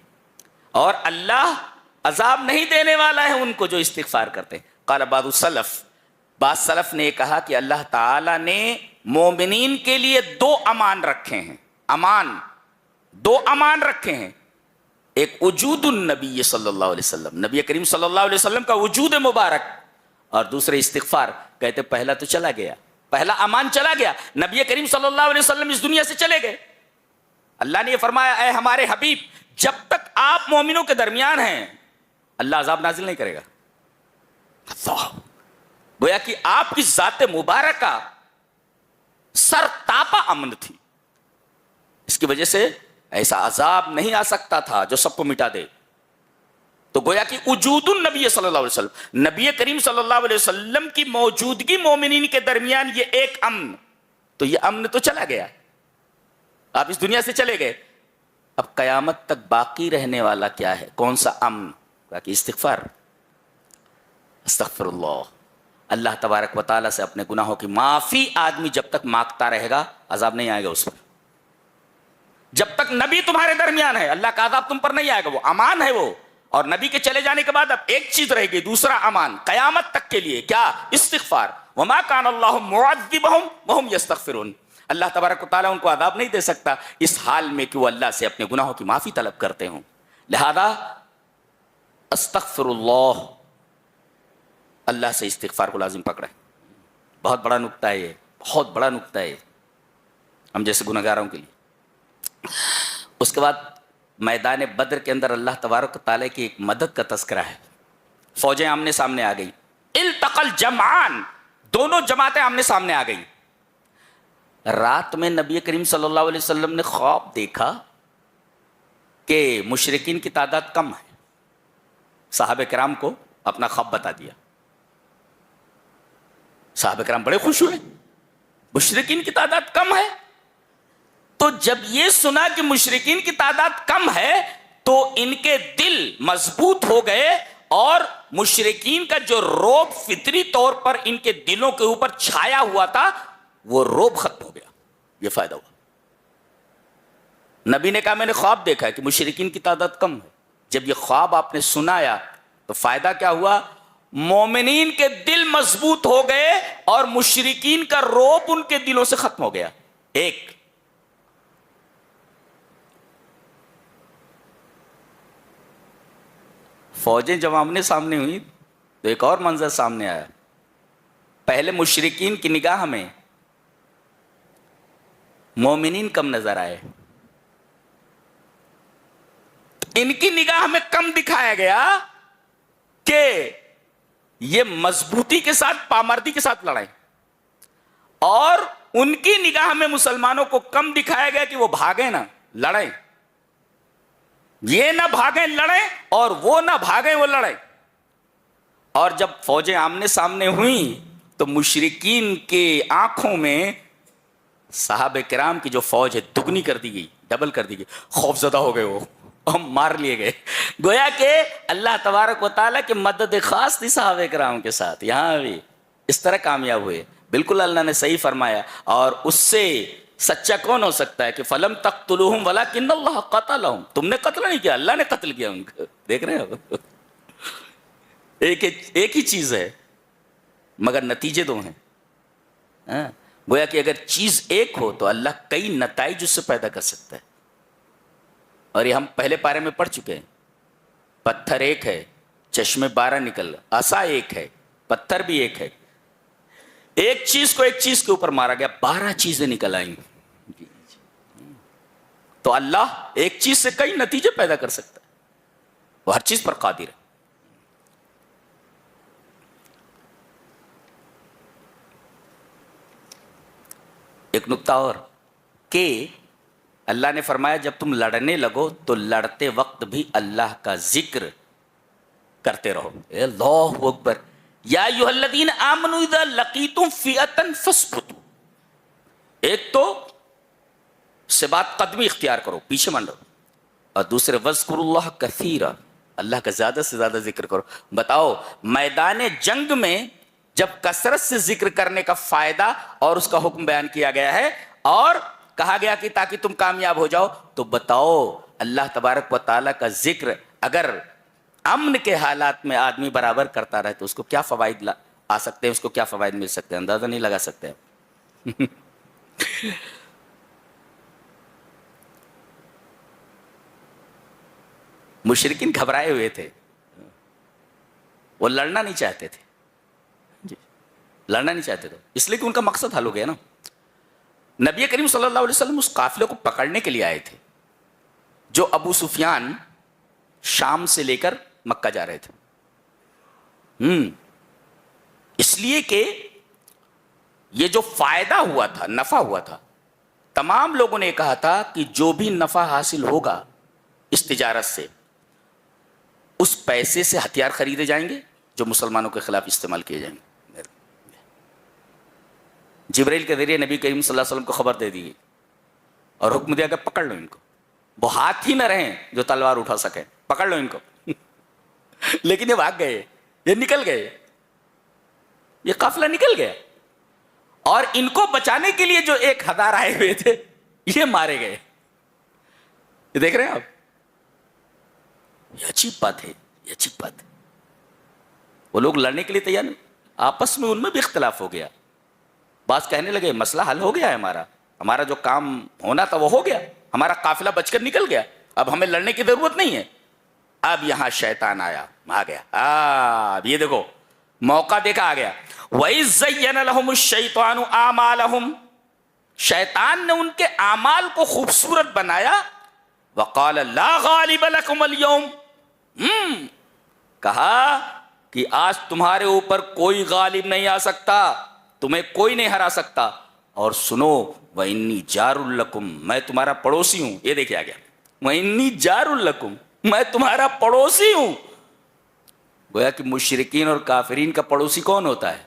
اور اللہ عذاب نہیں دینے والا ہے ان کو جو استغفار کرتے ہیں. قال بعض السلف، بعض سلف نے کہا کہ اللہ تعالی نے مومنین کے لیے 2 امان رکھے ہیں. امان 2 امان رکھے ہیں. ایک وجود النبی صلی اللہ علیہ وسلم، نبی کریم صلی اللہ علیہ وسلم کا وجود مبارک، اور دوسرے استغفار. کہتے پہلا تو چلا گیا، پہلا امان چلا گیا، نبی کریم صلی اللہ علیہ وسلم اس دنیا سے چلے گئے. اللہ نے یہ فرمایا اے ہمارے حبیب جب تک آپ مومنوں کے درمیان ہیں اللہ عذاب نازل نہیں کرے گا. گویا کہ آپ کی ذات مبارکہ سر تاپا امن تھی، اس کی وجہ سے ایسا عذاب نہیں آ سکتا تھا جو سب کو مٹا دے. تو گویا کہ وجود النبی صلی اللہ علیہ وسلم، نبی کریم صلی اللہ علیہ وسلم کی موجودگی مومنین کے درمیان یہ ایک امن. تو یہ امن تو چلا گیا، آپ اس دنیا سے چلے گئے. اب قیامت تک باقی رہنے والا کیا ہے؟ کون سا امن؟ کہ استغفار. استغفر اللہ. اللہ تبارک و تعالیٰ سے اپنے گناہوں کی معافی آدمی جب تک مانگتا رہے گا عذاب نہیں آئے گا اس پر. جب تک نبی تمہارے درمیان ہے اللہ کا عذاب تم پر نہیں آئے گا، وہ امان ہے وہ. اور نبی کے چلے جانے کے بعد اب ایک چیز رہے گی، دوسرا امان قیامت تک کے لیے، کیا؟ استغفار. وما کان اللہ معذبہم وہم یستغفرون. اللہ تبارک و تعالیٰ ان کو عذاب نہیں دے سکتا اس حال میں کہ وہ اللہ سے اپنے گناہوں کی معافی طلب کرتے ہوں. لہذا استغفر اللہ، اللہ سے استغفار کو لازم پکڑیں. بہت بڑا نقطہ ہے یہ، بہت بڑا نقطہ ہے ہم جیسے گنہگاروں کے لیے. اس کے بعد میدان بدر کے اندر اللہ تبارک و تعالیٰ کی ایک مدد کا تذکرہ ہے. فوجیں آمنے سامنے آ گئی، التقل جمعان، دونوں جماعتیں آمنے سامنے آ گئی. رات میں نبی کریم صلی اللہ علیہ وسلم نے خواب دیکھا کہ مشرکین کی تعداد کم ہے. صحابہ کرام کو اپنا خواب بتا دیا. صحابہ کرام بڑے خوش ہوئے، مشرکین کی تعداد کم ہے. تو جب یہ سنا کہ مشرکین کی تعداد کم ہے تو ان کے دل مضبوط ہو گئے، اور مشرکین کا جو روب فطری طور پر ان کے دلوں کے اوپر چھایا ہوا تھا وہ روب ختم ہو گیا. یہ فائدہ ہوا. نبی نے کہا میں نے خواب دیکھا ہے کہ مشرکین کی تعداد کم ہے. جب یہ خواب آپ نے سنایا تو فائدہ کیا ہوا؟ مومنین کے دل مضبوط ہو گئے اور مشرکین کا روب ان کے دلوں سے ختم ہو گیا. ایک فوجیں جب آمنے سامنے ہوئی تو ایک اور منظر سامنے آیا. پہلے مشرکین کی نگاہ میں مومنین کم نظر آئے, ان کی نگاہ میں کم دکھایا گیا کہ یہ مضبوطی کے ساتھ پامردی کے ساتھ لڑائیں, اور ان کی نگاہ میں مسلمانوں کو کم دکھایا گیا کہ وہ بھاگیں نہ لڑیں, یہ نہ بھاگیں لڑیں اور وہ نہ بھاگیں وہ لڑیں. اور جب فوجیں آمنے سامنے ہوئیں تو مشرکین کے آنکھوں میں صحابہ کرام کی جو فوج ہے دگنی کر دی گئی, ڈبل کر دی گئی, خوف زدہ ہو گئے, وہ ہم مار لیے گئے. گویا کہ اللہ تبارک و تعالیٰ کی مدد خاص تھی صحابہ کرام کے ساتھ, یہاں بھی اس طرح کامیاب ہوئے. بالکل اللہ نے صحیح فرمایا. اور اس سے سچا کون ہو سکتا ہے کہ فلم تقتلوہم ولکن اللہ قتلہم, تم نے قتل نہیں کیا, اللہ نے قتل کیا ان کو. دیکھ رہے ہو, ایک ہی چیز ہے مگر نتیجے دو ہیں. گویا کہ اگر چیز ایک ہو تو اللہ کئی نتائج اس سے پیدا کر سکتا ہے. اور یہ ہم پہلے پارے میں پڑھ چکے ہیں. پتھر ایک ہے, چشمے 12 نکل, عصا ایک ہے, پتھر بھی ایک ہے. ایک چیز کو ایک چیز کے اوپر مارا گیا, 12 چیزیں نکل آئیں. تو اللہ ایک چیز سے کئی نتیجے پیدا کر سکتا ہے, وہ ہر چیز پر قادر ہے. ایک نکتہ اور کہ اللہ نے فرمایا جب تم لڑنے لگو تو لڑتے وقت بھی اللہ کا ذکر کرتے رہو. اللہ اکبر. یا ایھا الذین آمنوا اذا لقیتم فئۃ فاثبتوا. ایک تو ثبات قدمی اختیار کرو, پیچھے منڈو, اور دوسرے واذکروا اللہ کثیرا, اللہ کا زیادہ سے زیادہ ذکر کرو. بتاؤ میدان جنگ میں جب کثرت سے ذکر کرنے کا فائدہ اور اس کا حکم بیان کیا گیا ہے اور کہا گیا کہ تاکہ تم کامیاب ہو جاؤ, تو بتاؤ اللہ تبارک و تعالیٰ کا ذکر اگر امن کے حالات میں آدمی برابر کرتا رہے تو اس کو کیا فوائد آ سکتے ہیں, اس کو کیا فوائد مل سکتے ہیں, اندازہ نہیں لگا سکتے. مشرکین گھبرائے ہوئے تھے, وہ لڑنا نہیں چاہتے تھے, لڑنا نہیں چاہتے تھے, اس لیے کہ ان کا مقصد حل ہو گیا نا. نبی کریم صلی اللہ علیہ وسلم اس قافلے کو پکڑنے کے لیے آئے تھے جو ابو سفیان شام سے لے کر مکہ جا رہے تھے. اس لیے کہ یہ جو فائدہ ہوا تھا, نفع ہوا تھا, تمام لوگوں نے کہا تھا کہ جو بھی نفع حاصل ہوگا اس تجارت سے, اس پیسے سے ہتھیار خریدے جائیں گے جو مسلمانوں کے خلاف استعمال کیے جائیں گے. جبرائیل کے ذریعے نبی کریم صلی اللہ علیہ وسلم کو خبر دے دی گئی اور حکم دیا کہ پکڑ لو ان کو. وہ ہاتھ ہی نہ رہیں جو تلوار اٹھا سکے, پکڑ لو ان کو. لیکن یہ بھاگ گئے, یہ نکل گئے, یہ قافلہ نکل گیا, اور ان کو بچانے کے لیے جو 1000 آئے ہوئے تھے یہ مارے گئے. یہ دیکھ رہے ہیں آپ, یہ عجیب بات ہے, یہ عجیب بات ہے. وہ لوگ لڑنے کے لیے تیار نہیں, آپس میں ان میں بھی اختلاف ہو گیا. بعض کہنے لگے مسئلہ حل ہو گیا ہے, ہمارا جو کام ہونا تھا وہ ہو گیا, ہمارا قافلہ بچ کر نکل گیا, اب ہمیں لڑنے کی ضرورت نہیں ہے. اب یہاں شیطان آ گیا. اب یہ دیکھو موقع دیکھا, آ گیا. وَإِذْ زَيَّنَ لَهُمُ الشَّيْطَانُ أَعْمَالَهُمْ, شیطان نے ان کے اعمال کو خوبصورت بنایا. وَقَالَ لَا غَالِبَ لَكُمُ الْيَوْمِ, کہا کہ آج تمہارے اوپر کوئی غالب نہیں آ سکتا, تمہیں کوئی نہیں ہرا سکتا. اور سنو وَإِنِّي جَارٌ لَكُمْ, میں تمہارا پڑوسی ہوں. یہ دیکھیں آ گیا, وَإِنِّي جَارٌ لَكُمْ, میں تمہارا پڑوسی ہوں. گویا کہ مشرکین اور کافرین کا پڑوسی کون ہوتا ہے؟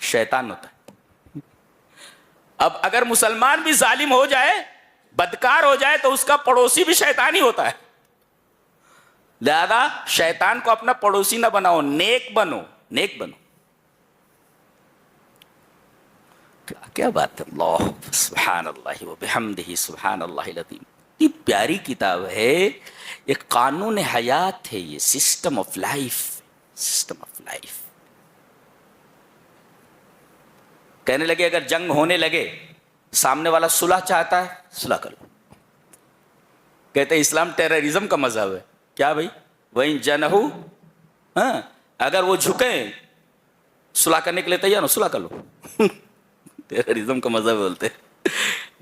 شیطان ہوتا ہے. اب اگر مسلمان بھی ظالم ہو جائے, بدکار ہو جائے, تو اس کا پڑوسی بھی شیطان ہی ہوتا ہے. لہذا شیطان کو اپنا پڑوسی نہ بناؤ, نیک بنو, نیک بنو. کیا بات ہے, اللہ سبحان اللہ و بحمدہ سبحان اللہ العظیم. یہ پیاری کتاب ہے, ایک قانون حیات ہے, یہ system of life, system of life. کہنے لگے اگر جنگ ہونے لگے, سامنے والا صلح چاہتا ہے, صلح کر لو. کہتے ہیں اسلام ٹیررزم کا مذہب ہے. کیا بھائی؟ وَإِن جَنَحُوا, ہاں, اگر وہ جھکیں صلح کرنے کے لیے تیار ہو, صلح کر لو. ٹیررزم کا مذہب بولتے ہیں.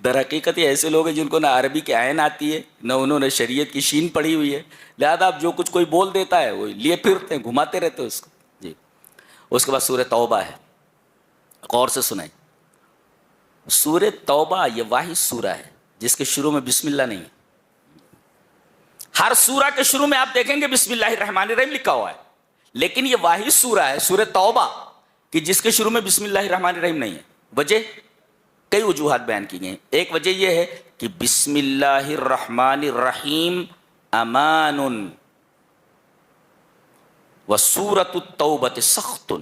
در حقیقت یہ ایسے لوگ ہیں جن کو نہ عربی کی عین آتی ہے, نہ انہوں نے شریعت کی شین پڑھی ہوئی ہے, لہذا آپ جو کچھ کوئی بول دیتا ہے وہ لیے پھرتے ہیں, گھماتے رہتے ہیں اس کو. جی, اس کے بعد سورہ توبہ ہے, غور سے سنیں. سورہ توبہ یہ واحد سورہ ہے جس کے شروع میں بسم اللہ نہیں ہے. ہر سورہ کے شروع میں آپ دیکھیں گے بسم اللہ الرحمن الرحیم لکھا ہوا ہے, لیکن یہ واحد سورہ ہے سورہ توبہ کہ جس کے شروع میں بسم اللہ الرحمن الرحیم نہیں ہے. وجہ کئی وجوہات بیان کی گئی ہیں. ایک وجہ یہ ہے کہ بسم اللہ الرحمن الرحیم امان وسورۃ التوبۃ سخت.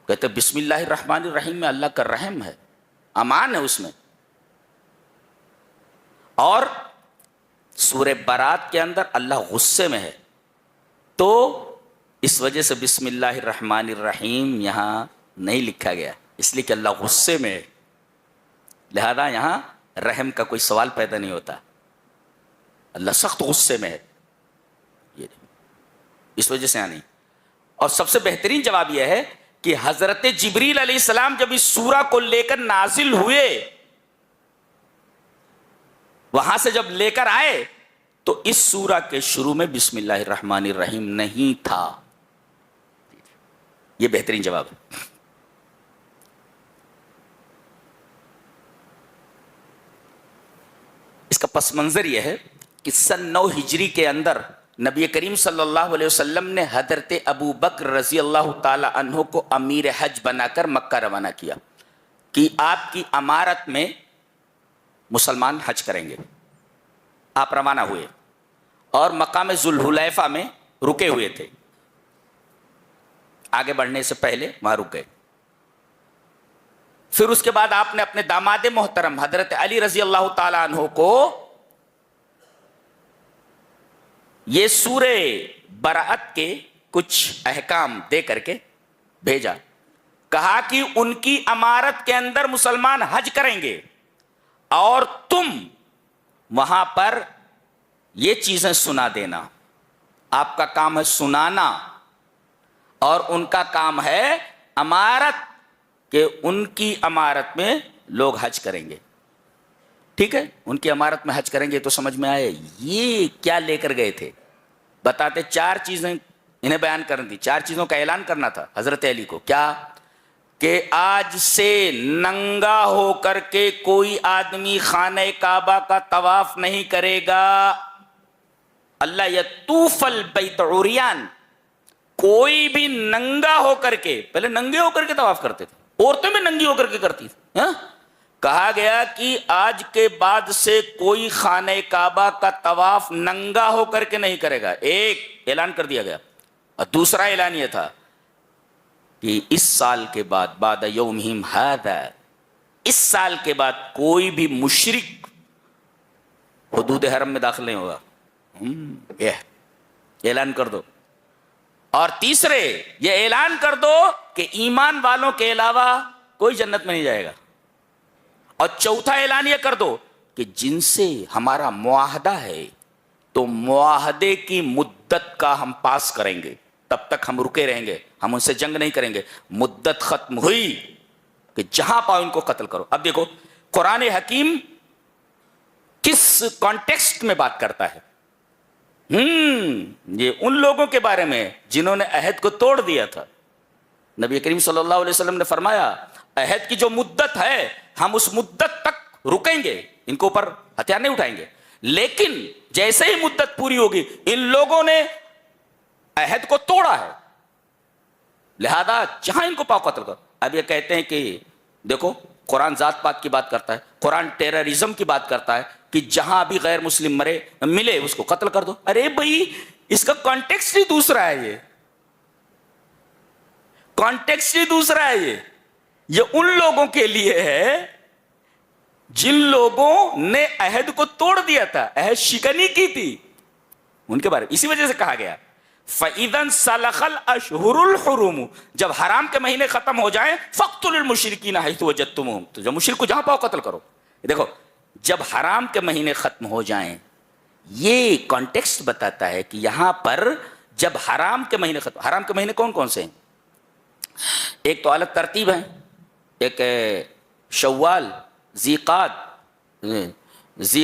کہتے ہیں بسم اللہ الرحمن الرحیم میں اللہ کا رحم ہے, امان ہے اس میں. اور سورہ برات کے اندر اللہ غصے میں ہے, تو اس وجہ سے بسم اللہ الرحمن الرحیم یہاں نہیں لکھا گیا, اس لیے کہ اللہ غصے میں ہے, لہذا یہاں رحم کا کوئی سوال پیدا نہیں ہوتا. اللہ سخت غصے میں ہے, یہ اس وجہ سے یہاں نہیں. اور سب سے بہترین جواب یہ ہے کہ حضرت جبریل علیہ السلام جب اس سورہ کو لے کر نازل ہوئے, وہاں سے جب لے کر آئے تو اس سورہ کے شروع میں بسم اللہ الرحمن الرحیم نہیں تھا. یہ بہترین جواب ہے. اس کا پس منظر یہ ہے کہ سن 9 ہجری کے اندر نبی کریم صلی اللہ علیہ وسلم نے حضرت ابو بکر رضی اللہ تعالی عنہ کو امیر حج بنا کر مکہ روانہ کیا کہ آپ کی امارت میں مسلمان حج کریں گے. آپ روانہ ہوئے اور مقام ذوالحلیفہ میں رکے ہوئے تھے, آگے بڑھنے سے پہلے وہاں رک گئے. پھر اس کے بعد آپ نے اپنے داماد محترم حضرت علی رضی اللہ تعالی عنہ کو یہ سورہ برأت کے کچھ احکام دے کر کے بھیجا. کہا کہ ان کی امارت کے اندر مسلمان حج کریں گے اور تم وہاں پر یہ چیزیں سنا دینا. آپ کا کام ہے سنانا اور ان کا کام ہے امارت, کہ ان کی امارت میں لوگ حج کریں گے. ٹھیک ہے, ان کی امارت میں حج کریں گے تو سمجھ میں آئے یہ کیا لے کر گئے تھے. بتاتے 4 چیزیں انہیں بیان کرنی تھی, 4 چیزوں کا اعلان کرنا تھا حضرت علی کو. کیا؟ کہ آج سے ننگا ہو کر کے کوئی آدمی خانہ کعبہ کا طواف نہیں کرے گا. اللہ یطوف البیت عریان, کوئی بھی ننگا ہو کر کے, پہلے ننگے ہو کر کے طواف کرتے تھے, عورتیں بھی ننگی ہو کر کے کرتی تھی. کہا گیا کہ آج کے بعد سے کوئی خانہ کعبہ کا طواف ننگا ہو کر کے نہیں کرے گا. ایک اعلان کر دیا گیا. اور دوسرا اعلان یہ تھا کہ اس سال کے بعد بعد یومہم ھذا, اس سال کے بعد کوئی بھی مشرک حدود حرم میں داخل نہیں ہوگا. یہ اعلان کر دو. اور تیسرے یہ اعلان کر دو کہ ایمان والوں کے علاوہ کوئی جنت میں نہیں جائے گا. اور چوتھا اعلان یہ کر دو کہ جن سے ہمارا معاہدہ ہے تو معاہدے کی مدت کا ہم پاس کریں گے, تب تک ہم رکے رہیں گے, ہم ان سے جنگ نہیں کریں گے. مدت ختم ہوئی کہ جہاں پاؤ ان کو قتل کرو. اب دیکھو قرآن حکیم کس کانٹیکسٹ میں بات کرتا ہے. یہ ان لوگوں کے بارے میں جنہوں نے عہد کو توڑ دیا تھا. نبی کریم صلی اللہ علیہ وسلم نے فرمایا عہد کی جو مدت ہے ہم اس مدت تک رکیں گے, ان کو اوپر ہتھیار نہیں اٹھائیں گے. لیکن جیسے ہی مدت پوری ہوگی ان لوگوں نے عہد کو توڑا ہے, لہذا جہاں ان کو پاؤ قتل کرو. اب یہ کہتے ہیں کہ دیکھو قرآن ذات پات کی بات کرتا ہے, قرآن ٹیررزم کی بات کرتا ہے کہ جہاں بھی غیر مسلم ملے اس کو قتل کر دو. ارے بھائی اس کا کانٹیکسٹ ہی دوسرا ہے, یہ کانٹیکسٹ ہی دوسرا ہے. یہ ان لوگوں کے لیے ہے جن لوگوں نے عہد کو توڑ دیا تھا, عہد شکنی کی تھی, ان کے بارے میں اسی وجہ سے کہا گیا. فَإِذَا انْسَلَخَ الْأَشْهُرُ الْحُرُمُ، جب حرام کے مہینے ختم ہو جائیں فَاقْتُلُوا الْمُشْرِكِينَ حَيْثُ وَجَدتُّمُوهُمْ، تو جب مشرک کو جہاں پاؤ قتل کرو. دیکھو جب حرام کے مہینے ختم ہو جائیں، یہ کانٹیکسٹ بتاتا ہے کہ یہاں پر جب حرام کے مہینے ختم، حرام کے مہینے کون کون سے ہیں؟ ایک تو الگ ترتیب ہے، ایک شوال، ذیقعد، ذی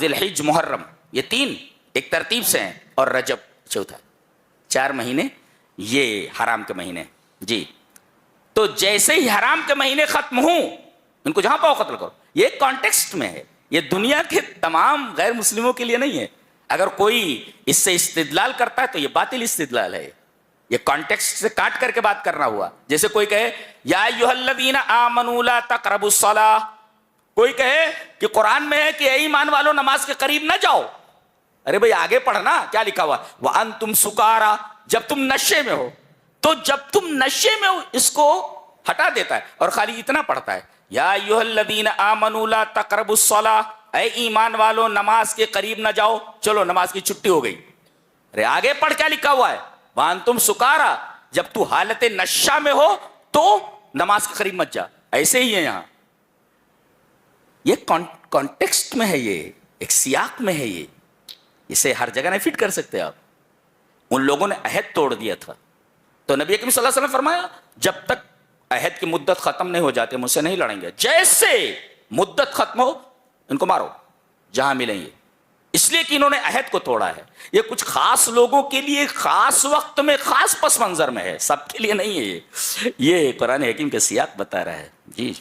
الحج، محرم، یہ تین ایک ترتیب سے ہیں، اور رجب چوتھا. 4 مہینے یہ حرام کے مہینے. جی تو جیسے ہی حرام کے مہینے ختم ہوں ان کو جہاں پاؤ قتل کرو. یہ ایک کانٹیکسٹ میں ہے، یہ دنیا کے تمام غیر مسلموں کے لیے نہیں ہے. اگر کوئی اس سے استدلال کرتا ہے تو یہ باطل استدلال ہے، یہ کانٹیکسٹ سے کاٹ کر کے بات کرنا ہوا. جیسے کوئی کہے یا ایھا الذین آمنوا لا تقربوا الصلاۃ، کوئی کہے کہ قرآن میں ہے کہ اے ایمان والو نماز کے قریب نہ جاؤ. ارے بھئی آگے پڑھنا کیا لکھا ہوا، وَأَنْتُمْ سُكَارَىٰ، جب تم نشے میں ہو. تو جب تم نشے میں ہو اس کو ہٹا دیتا ہے اور خالی اتنا پڑھتا ہے یا ایھا الذین آمنوا لا تقربوا الصلاۃ، اے ایمان والو نماز کے قریب نہ جاؤ. چلو نماز کی چھٹی ہو گئی. ارے آگے پڑھ کیا لکھا ہوا ہے، وَأَنْتُمْ سُكَارَىٰ، جب تو حالت نشہ میں ہو تو نماز کے قریب مت جا. ایسے ہی ہے یہاں، یہ کانٹیکسٹ میں ہے، یہ ایک سیاق میں ہے، یہ اسے ہر جگہ نہیں فٹ کر سکتے آپ. ان لوگوں نے عہد توڑ دیا تھا تو نبی اکرم صلی اللہ علیہ وسلم نے فرمایا جب تک عہد کی مدت ختم نہیں ہو جاتے مجھ سے نہیں لڑیں گے. جیسے مدت ختم ہو ان کو مارو جہاں ملیں گے، اس لیے کہ انہوں نے عہد کو توڑا ہے. یہ کچھ خاص لوگوں کے لیے خاص وقت میں خاص پس منظر میں ہے، سب کے لیے نہیں ہے. یہ قرآن حکیم کا سیاق بتا رہا ہے. جی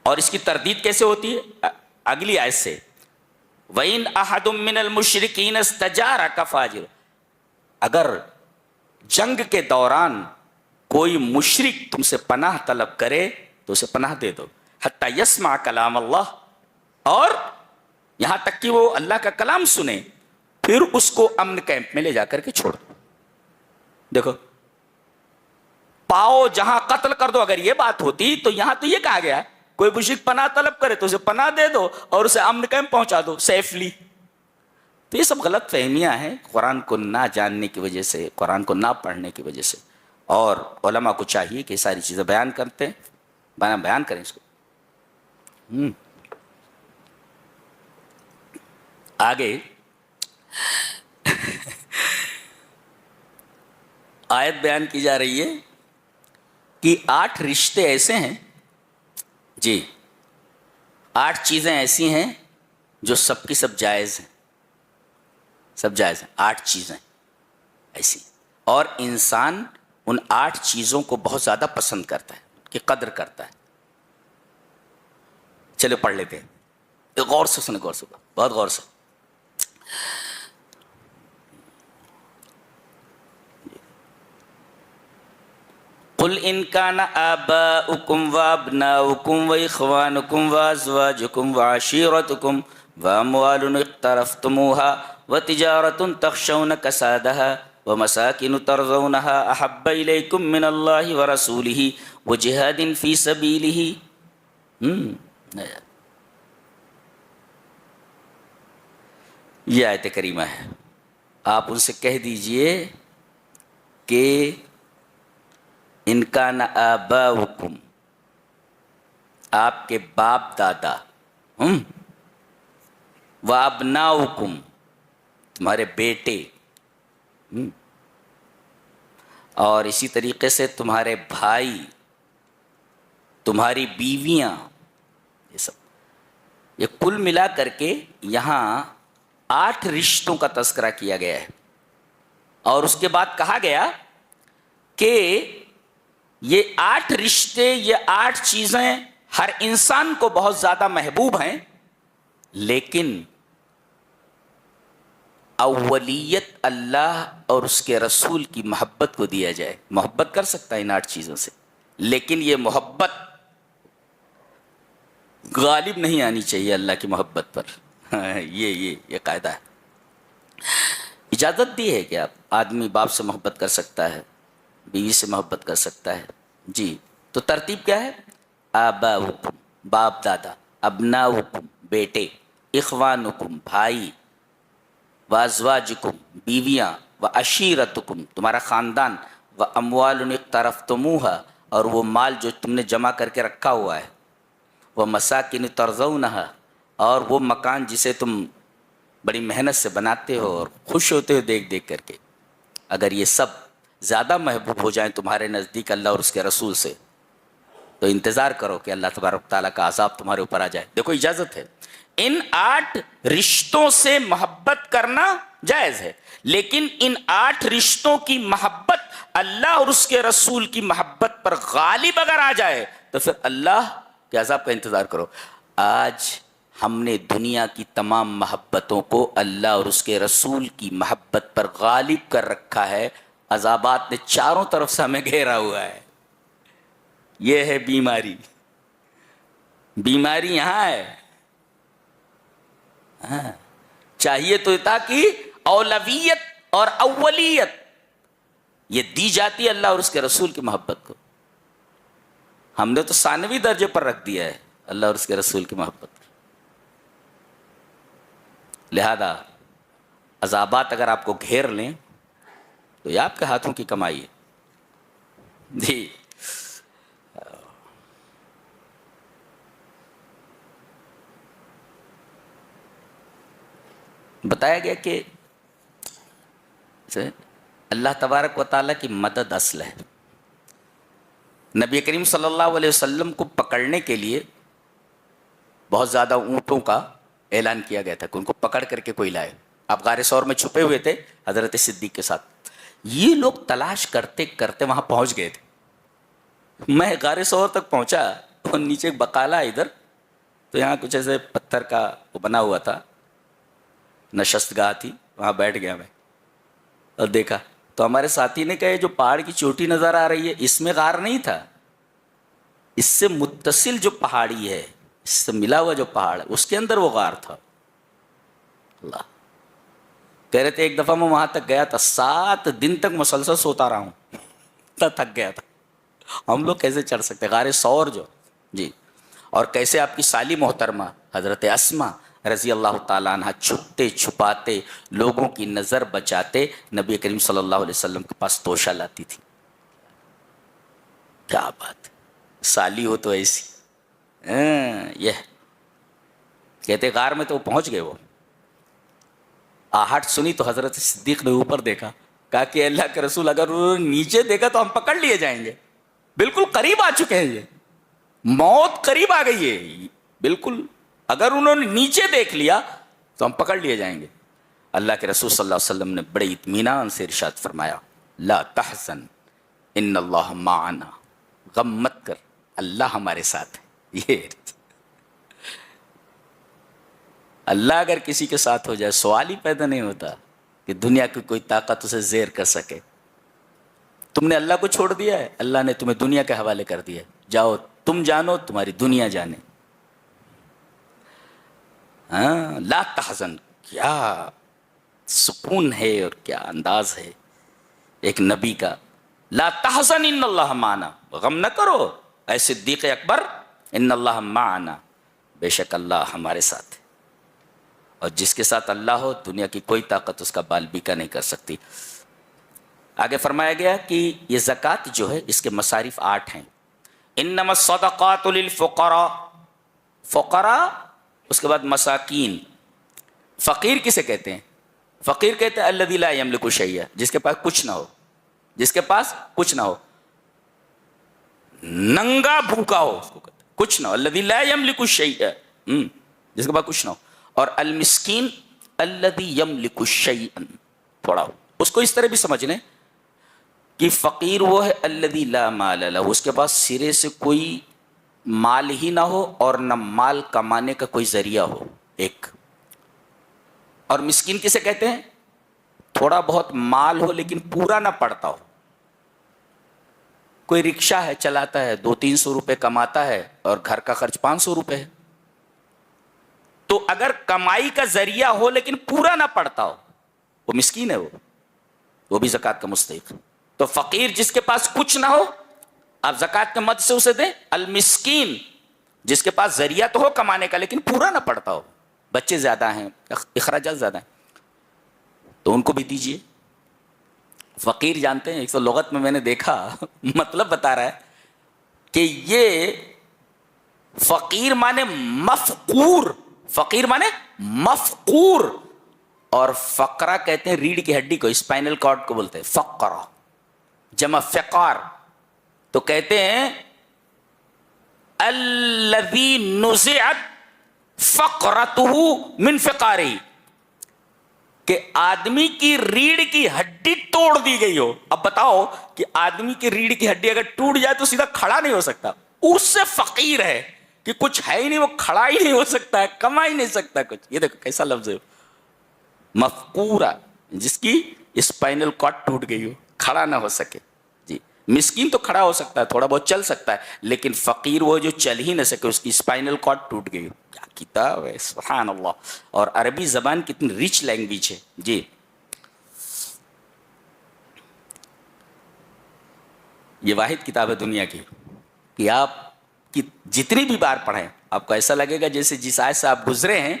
اور اس کی تردید کیسے ہوتی ہے؟ اگلی آیت سے وَإِنْ أَحَدٌ مِّنَ الْمُشْرِكِينَ اسْتَجَارَكَ فَأَجِرْهُ، اگر جنگ کے دوران کوئی مشرک تم سے پناہ طلب کرے تو اسے پناہ دے دو. حتی یسمع کلام اللہ، اور یہاں تک کہ وہ اللہ کا کلام سنے، پھر اس کو امن کیمپ میں لے جا کر کے چھوڑ دو. دیکھو پاؤ جہاں قتل کر دو، اگر یہ بات ہوتی تو یہاں تو یہ کہا گیا کوئی مشرک پناہ طلب کرے تو اسے پناہ دے دو اور اسے امن کیمپ پہنچا دو سیفلی. تو یہ سب غلط فہمیاں ہیں قرآن کو نہ جاننے کی وجہ سے، قرآن کو نہ پڑھنے کی وجہ سے. اور علماء کو چاہیے کہ یہ ساری چیزیں بیان کرتے ہیں، بیان کریں اس کو. آگے آیت بیان کی جا رہی ہے کہ 8 رشتے ایسے ہیں، جی 8 چیزیں ایسی ہیں جو سب کی سب جائز ہیں، سب جائز ہیں. 8 چیزیں ایسی، اور انسان ان 8 چیزوں کو بہت زیادہ پسند کرتا ہے، کہ قدر کرتا ہے. چلو پڑھ لیتے ہیں، غور سے سنیں، غور سے، بہت غور سے. قل ان كان آباؤكم وابناؤكم واخوانكم وازواجكم وعشيرتكم واموال اقترفتموها وتجارة تخشون كسادها ومساكن ترضونها احب اليكم من الله ورسوله وجهاد في سبيله. یہ آیت کریمہ ہے. آپ ان سے کہہ دیجئے کہ ان کان آباؤکم، آپ کے باپ دادا، و ابناؤکم، تمہارے بیٹے، اور اسی طریقے سے تمہارے بھائی، تمہاری بیویاں، یہ سب، یہ کل ملا کر کے یہاں 8 رشتوں کا تذکرہ کیا گیا ہے. اور اس کے بعد کہا گیا کہ یہ 8 رشتے، یہ 8 چیزیں ہر انسان کو بہت زیادہ محبوب ہیں، لیکن اولیت اللہ اور اس کے رسول کی محبت کو دیا جائے. محبت کر سکتا ہے ان 8 چیزوں سے، لیکن یہ محبت غالب نہیں آنی چاہیے اللہ کی محبت پر. یہ قاعدہ ہے. اجازت دی ہے کہ آپ آدمی باپ سے محبت کر سکتا ہے، بیوی سے محبت کر سکتا ہے. جی تو ترتیب کیا ہے؟ آباؤکم، باپ دادا، ابناؤکم، بیٹے، اخوانکم، بھائی، وازواجکم، بیویاں، وعشیرتکم تمہارا خاندان، واموال اقترفتموها اور وہ مال جو تم نے جمع کر کے رکھا ہوا ہے، ومساکن ترضونها اور وہ مکان جسے تم بڑی محنت سے بناتے ہو اور خوش ہوتے ہو دیکھ دیکھ کر کے، اگر یہ سب زیادہ محبوب ہو جائیں تمہارے نزدیک اللہ اور اس کے رسول سے تو انتظار کرو کہ اللہ تبارک تعالیٰ کا عذاب تمہارے اوپر آ جائے۔ دیکھو اجازت ہے، ان 8 رشتوں سے محبت کرنا جائز ہے، لیکن ان 8 رشتوں کی محبت اللہ اور اس کے رسول کی محبت پر غالب اگر آ جائے تو پھر اللہ کے عذاب کا انتظار کرو۔ آج ہم نے دنیا کی تمام محبتوں کو اللہ اور اس کے رسول کی محبت پر غالب کر رکھا ہے، عذابات نے چاروں طرف سے ہمیں گھیرا ہوا ہے۔ یہ ہے بیماری، بیماری یہاں ہے۔ ہاں، چاہیے تو تھا کہ اولویت اور اولیت یہ دی جاتی ہے اللہ اور اس کے رسول کی محبت کو، ہم نے تو ثانوی درجے پر رکھ دیا ہے اللہ اور اس کے رسول کی محبت۔ لہذا عذابات اگر آپ کو گھیر لیں تو یہ آپ کے ہاتھوں کی کمائی ہے۔ جی بتایا گیا کہ اللہ تبارک و تعالیٰ کی مدد اصل ہے۔ نبی کریم صلی اللہ علیہ وسلم کو پکڑنے کے لیے بہت زیادہ اونٹوں کا اعلان کیا گیا تھا کہ ان کو پکڑ کر کے کوئی لائے۔ آپ غار ثور میں چھپے ہوئے تھے حضرت صدیق کے ساتھ، یہ لوگ تلاش کرتے کرتے وہاں پہنچ گئے تھے۔ میں غار ثور تک پہنچا اور نیچے ایک بقالہ ادھر، تو یہاں کچھ ایسے پتھر کا وہ بنا ہوا تھا، نشست گاہ تھی، وہاں بیٹھ گیا میں اور دیکھا تو ہمارے ساتھی نے کہا جو پہاڑ کی چوٹی نظر آ رہی ہے اس میں غار نہیں تھا، اس سے متصل جو پہاڑی ہے، اس سے ملا ہوا جو پہاڑ ہے اس کے اندر وہ غار تھا۔ اللہ کہہ رہے تھے ایک دفعہ میں وہاں تک گیا تھا، 7 دن تک مسلسل سوتا رہا ہوں، تھک گیا تھا۔ ہم لوگ کیسے چڑھ سکتے غار ثور جو؟ جی، اور کیسے آپ کی سالی محترمہ حضرت اسما رضی اللہ تعالیٰ عنہ چھپتے چھپاتے لوگوں کی نظر بچاتے نبی کریم صلی اللہ علیہ وسلم کے پاس توشہ لاتی تھی۔ کیا بات، سالی ہو تو ایسی۔ یہ کہتے غار میں تو وہ پہنچ گئے، وہ آہٹ سنی تو حضرت صدیق نے اوپر دیکھا، کہا کہ اللہ کے رسول اگر انہوں نے نیچے دیکھا تو ہم پکڑ لیے جائیں گے، بالکل قریب آ چکے ہیں، یہ موت قریب آ گئی ہے بالکل، اگر انہوں نے نیچے دیکھ لیا تو ہم پکڑ لیے جائیں گے۔ اللہ کے رسول صلی اللہ علیہ وسلم نے بڑے اطمینان سے ارشاد فرمایا، لا تحزن ان اللہ معنا، غم مت کر اللہ ہمارے ساتھ ہے۔ یہ اللہ اگر کسی کے ساتھ ہو جائے سوال ہی پیدا نہیں ہوتا کہ دنیا کی کوئی طاقت اسے زیر کر سکے۔ تم نے اللہ کو چھوڑ دیا ہے، اللہ نے تمہیں دنیا کے حوالے کر دیا ہے، جاؤ تم جانو تمہاری دنیا جانے۔ ہاں، لا تحزن، کیا سکون ہے اور کیا انداز ہے ایک نبی کا۔ لا تحزن ان اللہ معنا، غم نہ کرو اے صدیق اکبر، ان اللہ معنا، بے شک اللہ ہمارے ساتھ ہے، اور جس کے ساتھ اللہ ہو دنیا کی کوئی طاقت اس کا بال بیکا نہیں کر سکتی۔ آگے فرمایا گیا کہ یہ زکوٰۃ جو ہے اس کے مصارف 8 ہیں۔ انما الصدقات للفقراء، فقراء، اس کے بعد مساکین۔ فقیر کسے کہتے ہیں؟ فقیر کہتے ہیں الذی لا یملک شیئا، جس کے پاس کچھ نہ ہو، جس کے پاس کچھ نہ ہو، ننگا بھوکا ہو اس کو کہتے ہیں، کچھ نہ ہو، الذی لا یملک شیئا، جس کے پاس کچھ نہ ہو۔ اور المسکین الذی یملک شیئا، تھوڑا ہو، اس کو اس طرح بھی سمجھ لیں کہ فقیر وہ ہے الذی لا مال لہ، اس کے پاس سرے سے کوئی مال ہی نہ ہو اور نہ مال کمانے کا کوئی ذریعہ ہو، ایک۔ اور مسکین کسے کہتے ہیں؟ تھوڑا بہت مال ہو لیکن پورا نہ پڑتا ہو، کوئی رکشہ ہے چلاتا ہے، 200-300 روپے کماتا ہے اور گھر کا خرچ 500 روپے ہے، تو اگر کمائی کا ذریعہ ہو لیکن پورا نہ پڑتا ہو وہ مسکین ہے، وہ بھی زکوٰۃ کا مستحق۔ تو فقیر جس کے پاس کچھ نہ ہو آپ زکوٰۃ کے مد سے اسے دیں، المسکین جس کے پاس ذریعہ تو ہو کمانے کا لیکن پورا نہ پڑتا ہو، بچے زیادہ ہیں، اخراجات زیادہ ہیں، تو ان کو بھی دیجیے۔ فقیر جانتے ہیں، ایک تو لغت میں نے دیکھا مطلب بتا رہا ہے کہ یہ فقیر مانے مفقور، فقیر مانے مفقور، اور فقرہ کہتے ہیں ریڑھ کی ہڈی کو، اسپائنل کارڈ کو بولتے ہیں فقرہ، جمع فقار، تو کہتے ہیں الذی نزعت فقرتہ من فقارہ، کہ آدمی کی ریڑھ کی ہڈی توڑ دی گئی ہو۔ اب بتاؤ کہ آدمی کی ریڑھ کی ہڈی اگر ٹوٹ جائے تو سیدھا کھڑا نہیں ہو سکتا، اس سے فقیر ہے کہ کچھ ہے ہی نہیں، وہ کھڑا ہی نہیں ہو سکتا ہے، کما ہی نہیں سکتا کچھ۔ یہ دیکھو کیسا لفظ ہے، مفقورہ، جس کی اسپائنل کارڈ ٹوٹ گئی ہو، کھڑا نہ ہو سکے۔ جی، مسکین تو کھڑا ہو سکتا ہے، تھوڑا بہت چل سکتا ہے، لیکن فقیر وہ جو چل ہی نہ سکے، اس کی اسپائنل کارڈ ٹوٹ گئی ہو۔ کیا کتاب ہے، سبحان اللہ! اور عربی زبان کتنی ریچ لینگویج ہے۔ جی، یہ واحد کتاب ہے دنیا کی کہ آپ کی جتنی بھی بار پڑھیں آپ کو ایسا لگے گا جیسے جس آیت سے آپ گزرے ہیں،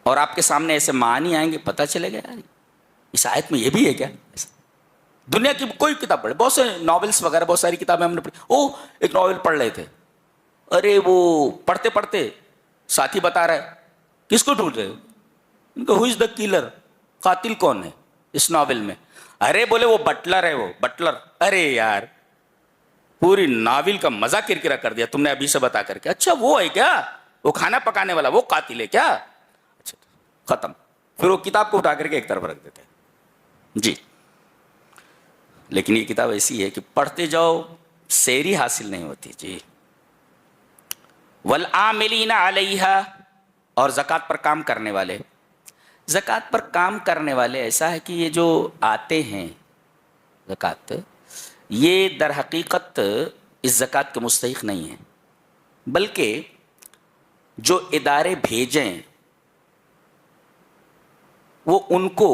اور آپ کے سامنے ایسے معنی آئیں گے، پتہ چلے گا یار اس آیت میں یہ بھی ہے کیا۔ دنیا کی کوئی کتاب پڑھے، بہت سے ناولس وغیرہ، بہت ساری کتابیں ہم نے پڑھی۔ ایک ناول پڑھ رہے تھے، ارے وہ پڑھتے پڑھتے ساتھی بتا رہا ہے کس کو ڈھونڈ رہے ہو، ان کو ہو از دا کلر، قاتل کون ہے اس ناول میں؟ ارے بولے وہ بٹلر ہے، وہ بٹلر۔ ارے یار پوری ناول کا مزہ کرکرا کر دیا تم نے ابھی سے بتا کر کے۔ اچھا وہ ہے کیا، وہ کھانا پکانے والا وہ قاتل ہے کیا؟ اچھا ختم، پھر وہ کتاب کو اٹھا کر کے ایک طرف رکھ دیتے ہیں۔ جی، لیکن یہ کتاب ایسی ہے کہ پڑھتے جاؤ سیری حاصل نہیں ہوتی۔ جی، والعاملین علیہا، اور زکوٰۃ پر کام کرنے والے۔ زکوٰۃ پر کام کرنے والے، ایسا ہے کہ یہ جو آتے ہیں زکوٰۃ، یہ در حقیقت اس زکوٰۃ کے مستحق نہیں ہیں، بلکہ جو ادارے بھیجیں وہ ان کو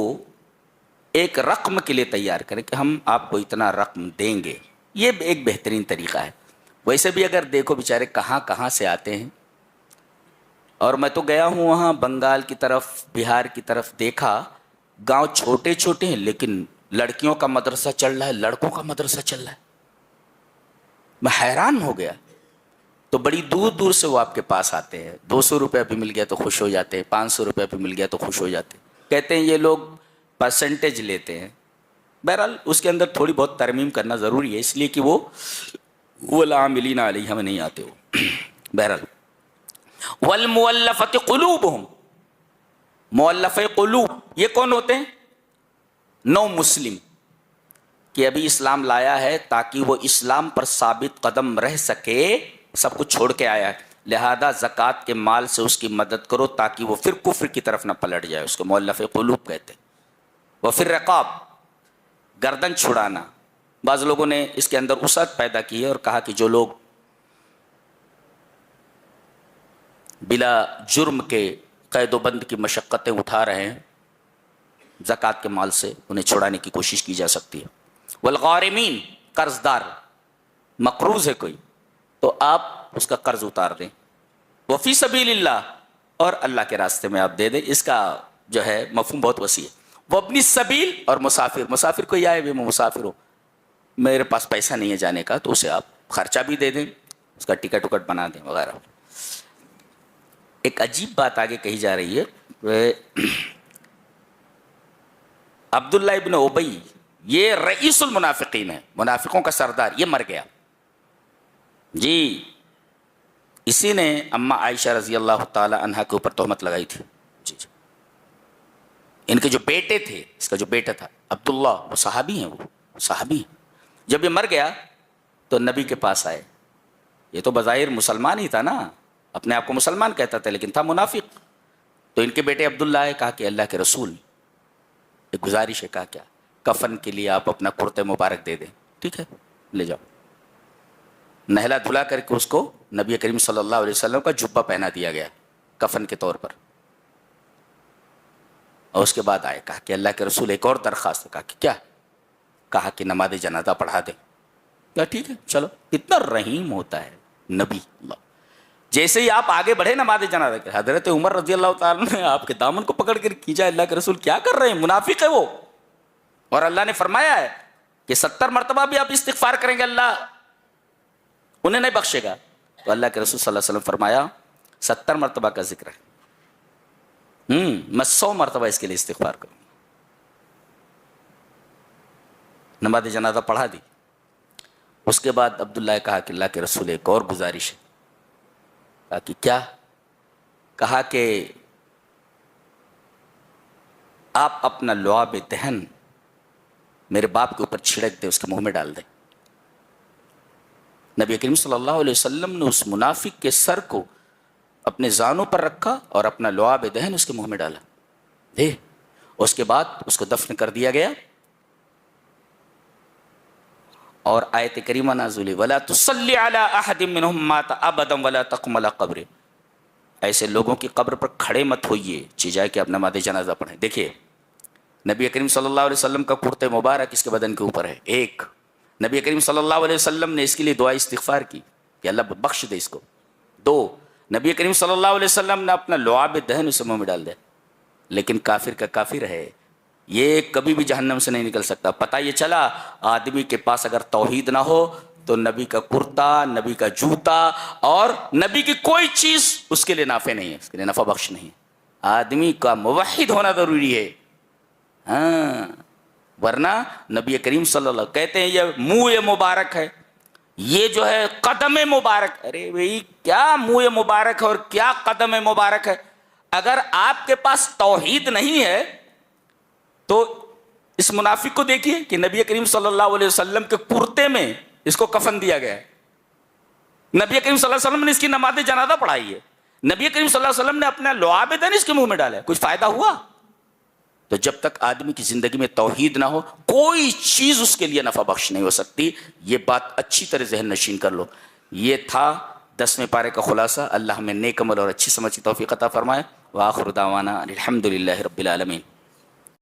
ایک رقم کے لیے تیار کریں کہ ہم آپ کو اتنا رقم دیں گے۔ یہ ایک بہترین طریقہ ہے۔ ویسے بھی اگر دیکھو بیچارے کہاں کہاں سے آتے ہیں، اور میں تو گیا ہوں وہاں بنگال کی طرف، بہار کی طرف، دیکھا گاؤں چھوٹے چھوٹے ہیں لیکن لڑکیوں کا مدرسہ چل رہا ہے، لڑکوں کا مدرسہ چل رہا ہے۔ میں حیران ہو گیا۔ تو بڑی دور دور سے وہ آپ کے پاس آتے ہیں، 200 روپے بھی مل گیا تو خوش ہو جاتے ہیں، 500 روپے بھی مل گیا تو خوش ہو جاتے ہیں۔ کہتے ہیں یہ لوگ پرسنٹیج لیتے ہیں۔ بہرحال اس کے اندر تھوڑی بہت ترمیم کرنا ضروری ہے، اس لیے کہ وہ والعاملین علیہا میں نہیں آتے ہو۔ بہرحال والمؤلفۃ قلوبہم، مؤلف قلوب یہ کون ہوتے ہیں؟ نو مسلم، کہ ابھی اسلام لایا ہے تاکہ وہ اسلام پر ثابت قدم رہ سکے، سب کچھ چھوڑ کے آیا ہے، لہذا زکوٰۃ کے مال سے اس کی مدد کرو تاکہ وہ پھر کفر کی طرف نہ پلٹ جائے۔ اس کو مؤلف قلوب کہتے ہیں۔ وفی الرقاب، گردن چھڑانا۔ بعض لوگوں نے اس کے اندر وسعت پیدا کی ہے اور کہا کہ جو لوگ بلا جرم کے قید و بند کی مشقتیں اٹھا رہے ہیں، زکوٰۃ کے مال سے انہیں چھڑانے کی کوشش کی جا سکتی ہے۔ والغارمین، قرض دار، مقروض ہے کوئی تو آپ اس کا قرض اتار دیں۔ وفی سبیل اللہ، اور اللہ کے راستے میں آپ دے دیں۔ اس کا جو ہے مفہوم بہت وسیع ہے۔ وابن السبیل، اور مسافر، مسافر کوئی آئے بھی میں مسافر ہوں، میرے پاس پیسہ نہیں ہے جانے کا، تو اسے آپ خرچہ بھی دے دیں، اس کا ٹکٹ وکٹ بنا دیں وغیرہ۔ ایک عجیب بات آگے کہی جا رہی ہے، عبداللہ ابن ابی، یہ رئیس المنافقین ہے، منافقوں کا سردار، یہ مر گیا۔ جی، اسی نے اما عائشہ رضی اللہ تعالی عنہا کے اوپر تہمت لگائی تھی۔ جی جی، ان کے جو بیٹے تھے، اس کا جو بیٹا تھا عبداللہ، وہ صحابی ہیں، وہ صحابی ہیں۔ جب یہ مر گیا تو نبی کے پاس آئے۔ یہ تو بظاہر مسلمان ہی تھا نا، اپنے آپ کو مسلمان کہتا تھا لیکن تھا منافق۔ تو ان کے بیٹے عبداللہ آئے، کہا کہ اللہ کے رسول، ایک گزارش ہے، کہا کیا؟ کفن کے لیے آپ اپنا کرتے مبارک دے دیں۔ ٹھیک ہے، لے جاؤ۔ نہلا دھلا کر کے اس کو نبی کریم صلی اللہ علیہ وسلم کا جبہ پہنا دیا گیا کفن کے طور پر۔ اور اس کے بعد آئے، کہا کہ اللہ کے رسول ایک اور درخواست ہے۔ کہا کہ کیا؟ کہا کہ نماز جنازہ پڑھا دیں۔ کیا ٹھیک ہے، چلو۔ کتنا رحیم ہوتا ہے نبی اللہ۔ جیسے ہی آپ آگے بڑھے نماز جنازہ کے، حضرت عمر رضی اللہ تعالیٰ نے آپ کے دامن کو پکڑ کر کھینچا، اللہ کے رسول کیا کر رہے ہیں، منافق ہے وہ، اور اللہ نے فرمایا ہے کہ 70 مرتبہ بھی آپ استغفار کریں گے اللہ انہیں نہیں بخشے گا. تو اللہ کے رسول صلی اللہ علیہ وسلم فرمایا 70 مرتبہ کا ذکر ہے، میں 100 مرتبہ اس کے لیے استغفار کروں. نماز جنازہ پڑھا دی. اس کے بعد عبداللہ نے کہا کہ اللہ کے رسول ایک اور گزارش ہے. کہا کہ کیا؟ کہا کہ آپ اپنا لعاب دہن میرے باپ کے اوپر چھڑک دیں، اس کے منہ میں ڈال دیں. نبی کریم صلی اللہ علیہ وسلم نے اس منافق کے سر کو اپنے زانوں پر رکھا اور اپنا لعاب دہن اس کے منہ میں ڈالا. اس کے بعد اس کو دفن کر دیا گیا، اور آیت کریمہ نازل ہوئی وَلَا تُصَلِّ عَلَىٰ أَحَدٍ مِّنْهُمْ مَاتَ أَبَدًا وَلَا تَقُمْ عَلَىٰ قَبْرِهِ. ایسے لوگوں کی قبر پر کھڑے مت ہوئیے، چیزائے کہ آپ نماز جنازہ پڑھیں. دیکھیے نبی کریم صلی اللہ علیہ وسلم کا کرتے مبارک اس کے بدن کے اوپر ہے. ایک، نبی کریم صلی اللہ علیہ وسلم نے اس کے لیے دعا استغفار کی کہ اللہ بخش دے اس کو. دو، نبی کریم صلی اللہ علیہ وسلم نے اپنا لعاب دہن اسے منہ میں ڈال دیا. لیکن کافر کا کافر ہے، یہ کبھی بھی جہنم سے نہیں نکل سکتا. پتہ یہ چلا آدمی کے پاس اگر توحید نہ ہو تو نبی کا کرتا، نبی کا جوتا اور نبی کی کوئی چیز اس کے لیے نافع نہیں ہے، اس کے لیے نفع بخش نہیں ہے. آدمی کا موحد ہونا ضروری ہے، ہاں، ورنہ نبی کریم صلی اللہ علیہ وسلم کہتے ہیں یہ منہ مبارک ہے، یہ جو ہے قدم مبارک. ارے بھئی کیا منہ مبارک ہے اور کیا قدم مبارک ہے؟ اگر آپ کے پاس توحید نہیں ہے تو اس منافق کو دیکھیے کہ نبی کریم صلی اللہ علیہ وسلم کے کرتے میں اس کو کفن دیا گیا ہے. نبی کریم صلی اللہ علیہ وسلم نے اس کی نماز جنازہ پڑھائی ہے. نبی کریم صلی اللہ علیہ وسلم نے اپنا لعاب دہن اس کے منہ میں ڈالا ہے. کچھ فائدہ ہوا؟ تو جب تک آدمی کی زندگی میں توحید نہ ہو کوئی چیز اس کے لیے نفع بخش نہیں ہو سکتی. یہ بات اچھی طرح ذہن نشین کر لو. یہ تھا 10ویں پارے کا خلاصہ. اللہ ہمیں نیک عمل اور اچھی سمجھ کی توفیق عطا فرمائے. وآخر دعوانا الحمدللہ رب العالمین.